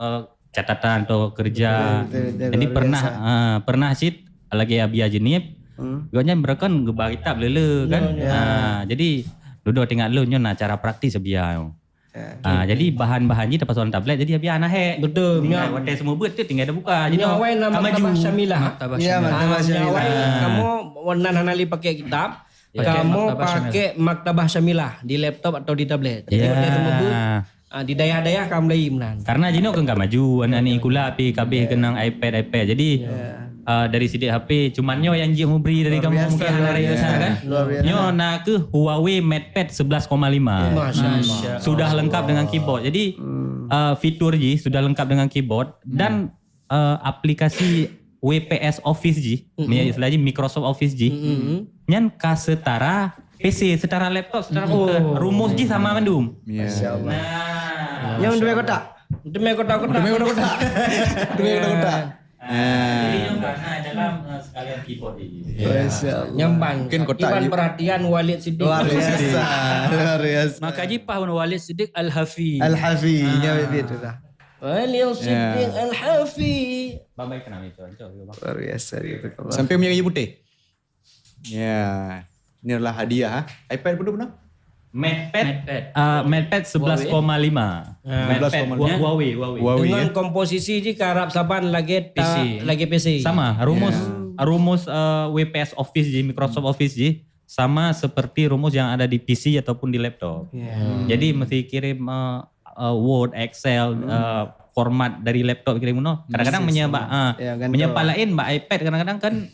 catatan atau kerja. Jadi pernah sit lagi abia jenip. Gaknya mereka ngebar kitab lele kan. Jadi duduk tengok lu nyo nak cara praktis abia. Jadi bahan-bahannya dapat soal tablet jadi abia anak hek. Betul. Nyo hotel semua buat tu tinggal ada buka. Jadi Nyawai nama Maktabah Syamilah. Ya, Maktabah Syamilah. Kamu warna hanali pakai kitab. Kamu pakai Maktabah Syamilah di laptop atau di tablet. Jadi hotel semua buat. Di dayah-dayah kamu lagi menan. Karena Jino kan gak maju anak-anak kula pi kabeh kenang iPad. Jadi dari Sidik HP cuman nyo yang je memberi dari kamu mungkin hari kan. Nyo nak ke Huawei MatePad 11,5. Masya-Allah. Sudah lengkap dengan keyboard. Jadi fitur je sudah lengkap dengan keyboard dan aplikasi WPS Office je, istilahnya Microsoft Office je. Nyan ka setara PC, setara laptop, setara rumus je sama mandum. Masyaallah. Yang dua kotak. Demi kotak-kotak. Jadi yang karena dalam sekalian keyboard ini. Masyaallah. Nyambang. Mungkin kotak Iban je. perhatian Walid Siddiq. Luar biasa. Maka jipah Walid Siddiq Al-Hafi. Al-Hafi. Nyawa dia tu dah. Walid Siddiq Al-Hafi. Bapak kenal itu. Luar biasa dia tu. Sampai punya gaji putih. Ya. Ini adalah hadiah. iPad benar-benar? MatePad 11,5. MatePad Huawei. Dengan komposisi je karap saban lagi PC. Sama, rumus WPS Office je, Microsoft Office je sama seperti rumus yang ada di PC ataupun di laptop. Jadi mesti kirim Word, Excel, format dari laptop kirim no. Kadang-kadang menyebab lain mbak iPad kadang-kadang kan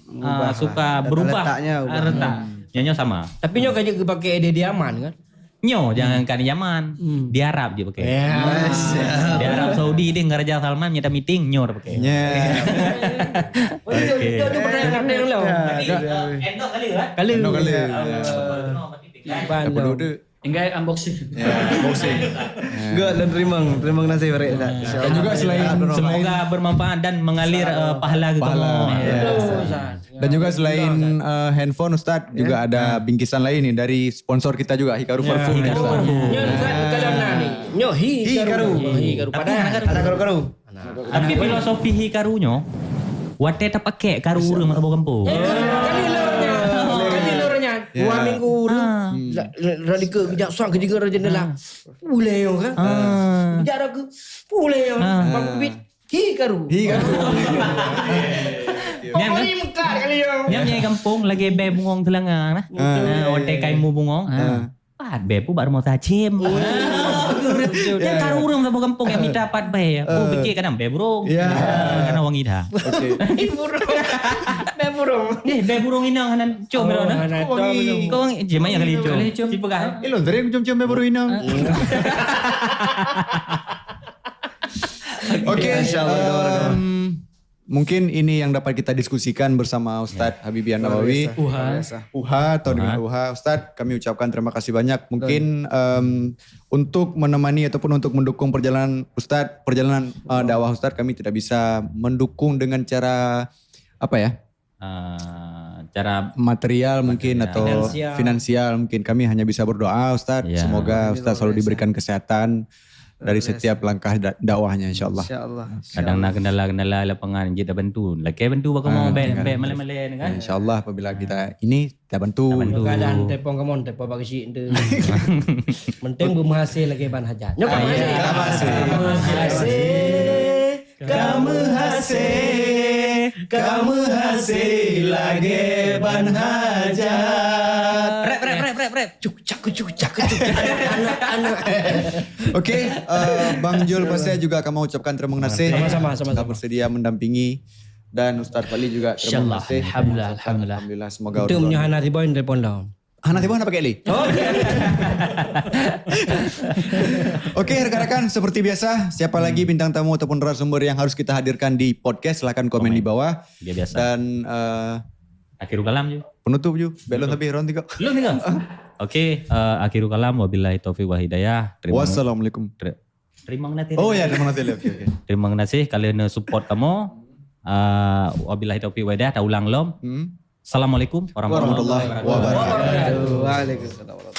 suka berubah retak. Nyo sama. Tapi nyo kan juga pakai EDD aman kan? Nyo jangan kan Yaman. Di Arab je pakai. Di Arab Saudi dia ngeraja Salman nyata meeting nyor pakai. Itu pernah ngerti lo. Endok kali kan? Kali. Enggak unboxing. Unboxing. Enggak dan terima kasih Pak. Dan juga selain Semoga bermanfaat dan mengalir pahala ke kamu. Dan juga selain handphone Ustaz juga ada bingkisan lain nih dari sponsor kita juga Hikaru Parfum. Nyo kalau nani. Nyo Hikaru. Padahal Ada karu-karu. Tapi filosofi Hikarunya wate tak pakai karu rumah kampung. Kali lornya 2 minggu tu. Radikal kejap suang ketiga raja lah. Boleh yo kan. Kejap dah ke. Boleh yo. Bang bit. Hi karu. Nyam Ni mekar kali yo. nyai kampung lagi be bungong telanga nah. Ote kaimu bungong. Be pu baru mau tajim. Dia karu urang sama kampung yang minta dapat be. Pikir kadang be burung. Karena wangi dah. Okey. Be burung. Be burung inang hanan cium ro nah. Kau wangi jemai kali cium. Cium pegah. Elon tadi aku cium-cium baru inang. Oke, mungkin ini yang dapat kita diskusikan bersama Ustadz Habibie An-Nawawi. Uha atau dengan Uha. Ustadz, kami ucapkan terima kasih banyak. Mungkin untuk menemani ataupun untuk mendukung perjalanan Ustadz, perjalanan dakwah Ustadz, kami tidak bisa mendukung dengan cara apa ya? Cara Material mungkin atau finansial mungkin. Kami hanya bisa berdoa Ustadz. Ya. Semoga Ustadz selalu diberikan kesehatan dari setiap langkah dakwahnya insyaallah. Insyaallah. kadang nak kendala-kendala lapangan kita bantu. Laki bantu bagaimana mau be malai-malai kan. Insyaallah apabila kita ini kita bantu. Keadaan tepong kamon tepong bagi si ente. Penting berhasil lagi ban hajat. Nyok Kamu hasil lagi ban hajat. Rep. Cuk. Anak. Okey, Bang Jul Pasir juga akan mengucapkan terima kasih. Sama-sama. Telah bersedia mendampingi dan Ustaz Fali juga terima kasih. Alhamdulillah. Semoga Itu punya Hana Riboin telepon down. Hana tiba nak pakai li. Okey, rekan-rekan, seperti biasa, siapa lagi bintang tamu ataupun narasumber yang harus kita hadirkan di podcast, silakan komen di bawah. Dia biasa. Dan Akhirul kalam je. penutup je. Belum habis round 3. Belum tinggal. Okey, akhirul kalam wabillahi taufiq wa hidayah. Wassalamualaikum. Terima kasih. Oh ya, terima kasih. Okey. Terima kasih kalian support kamu. Wabillahi taufiq wa hidayah. Tak ulang lom. Assalamualaikum warahmatullahi wabarakatuh. Waalaikumsalam.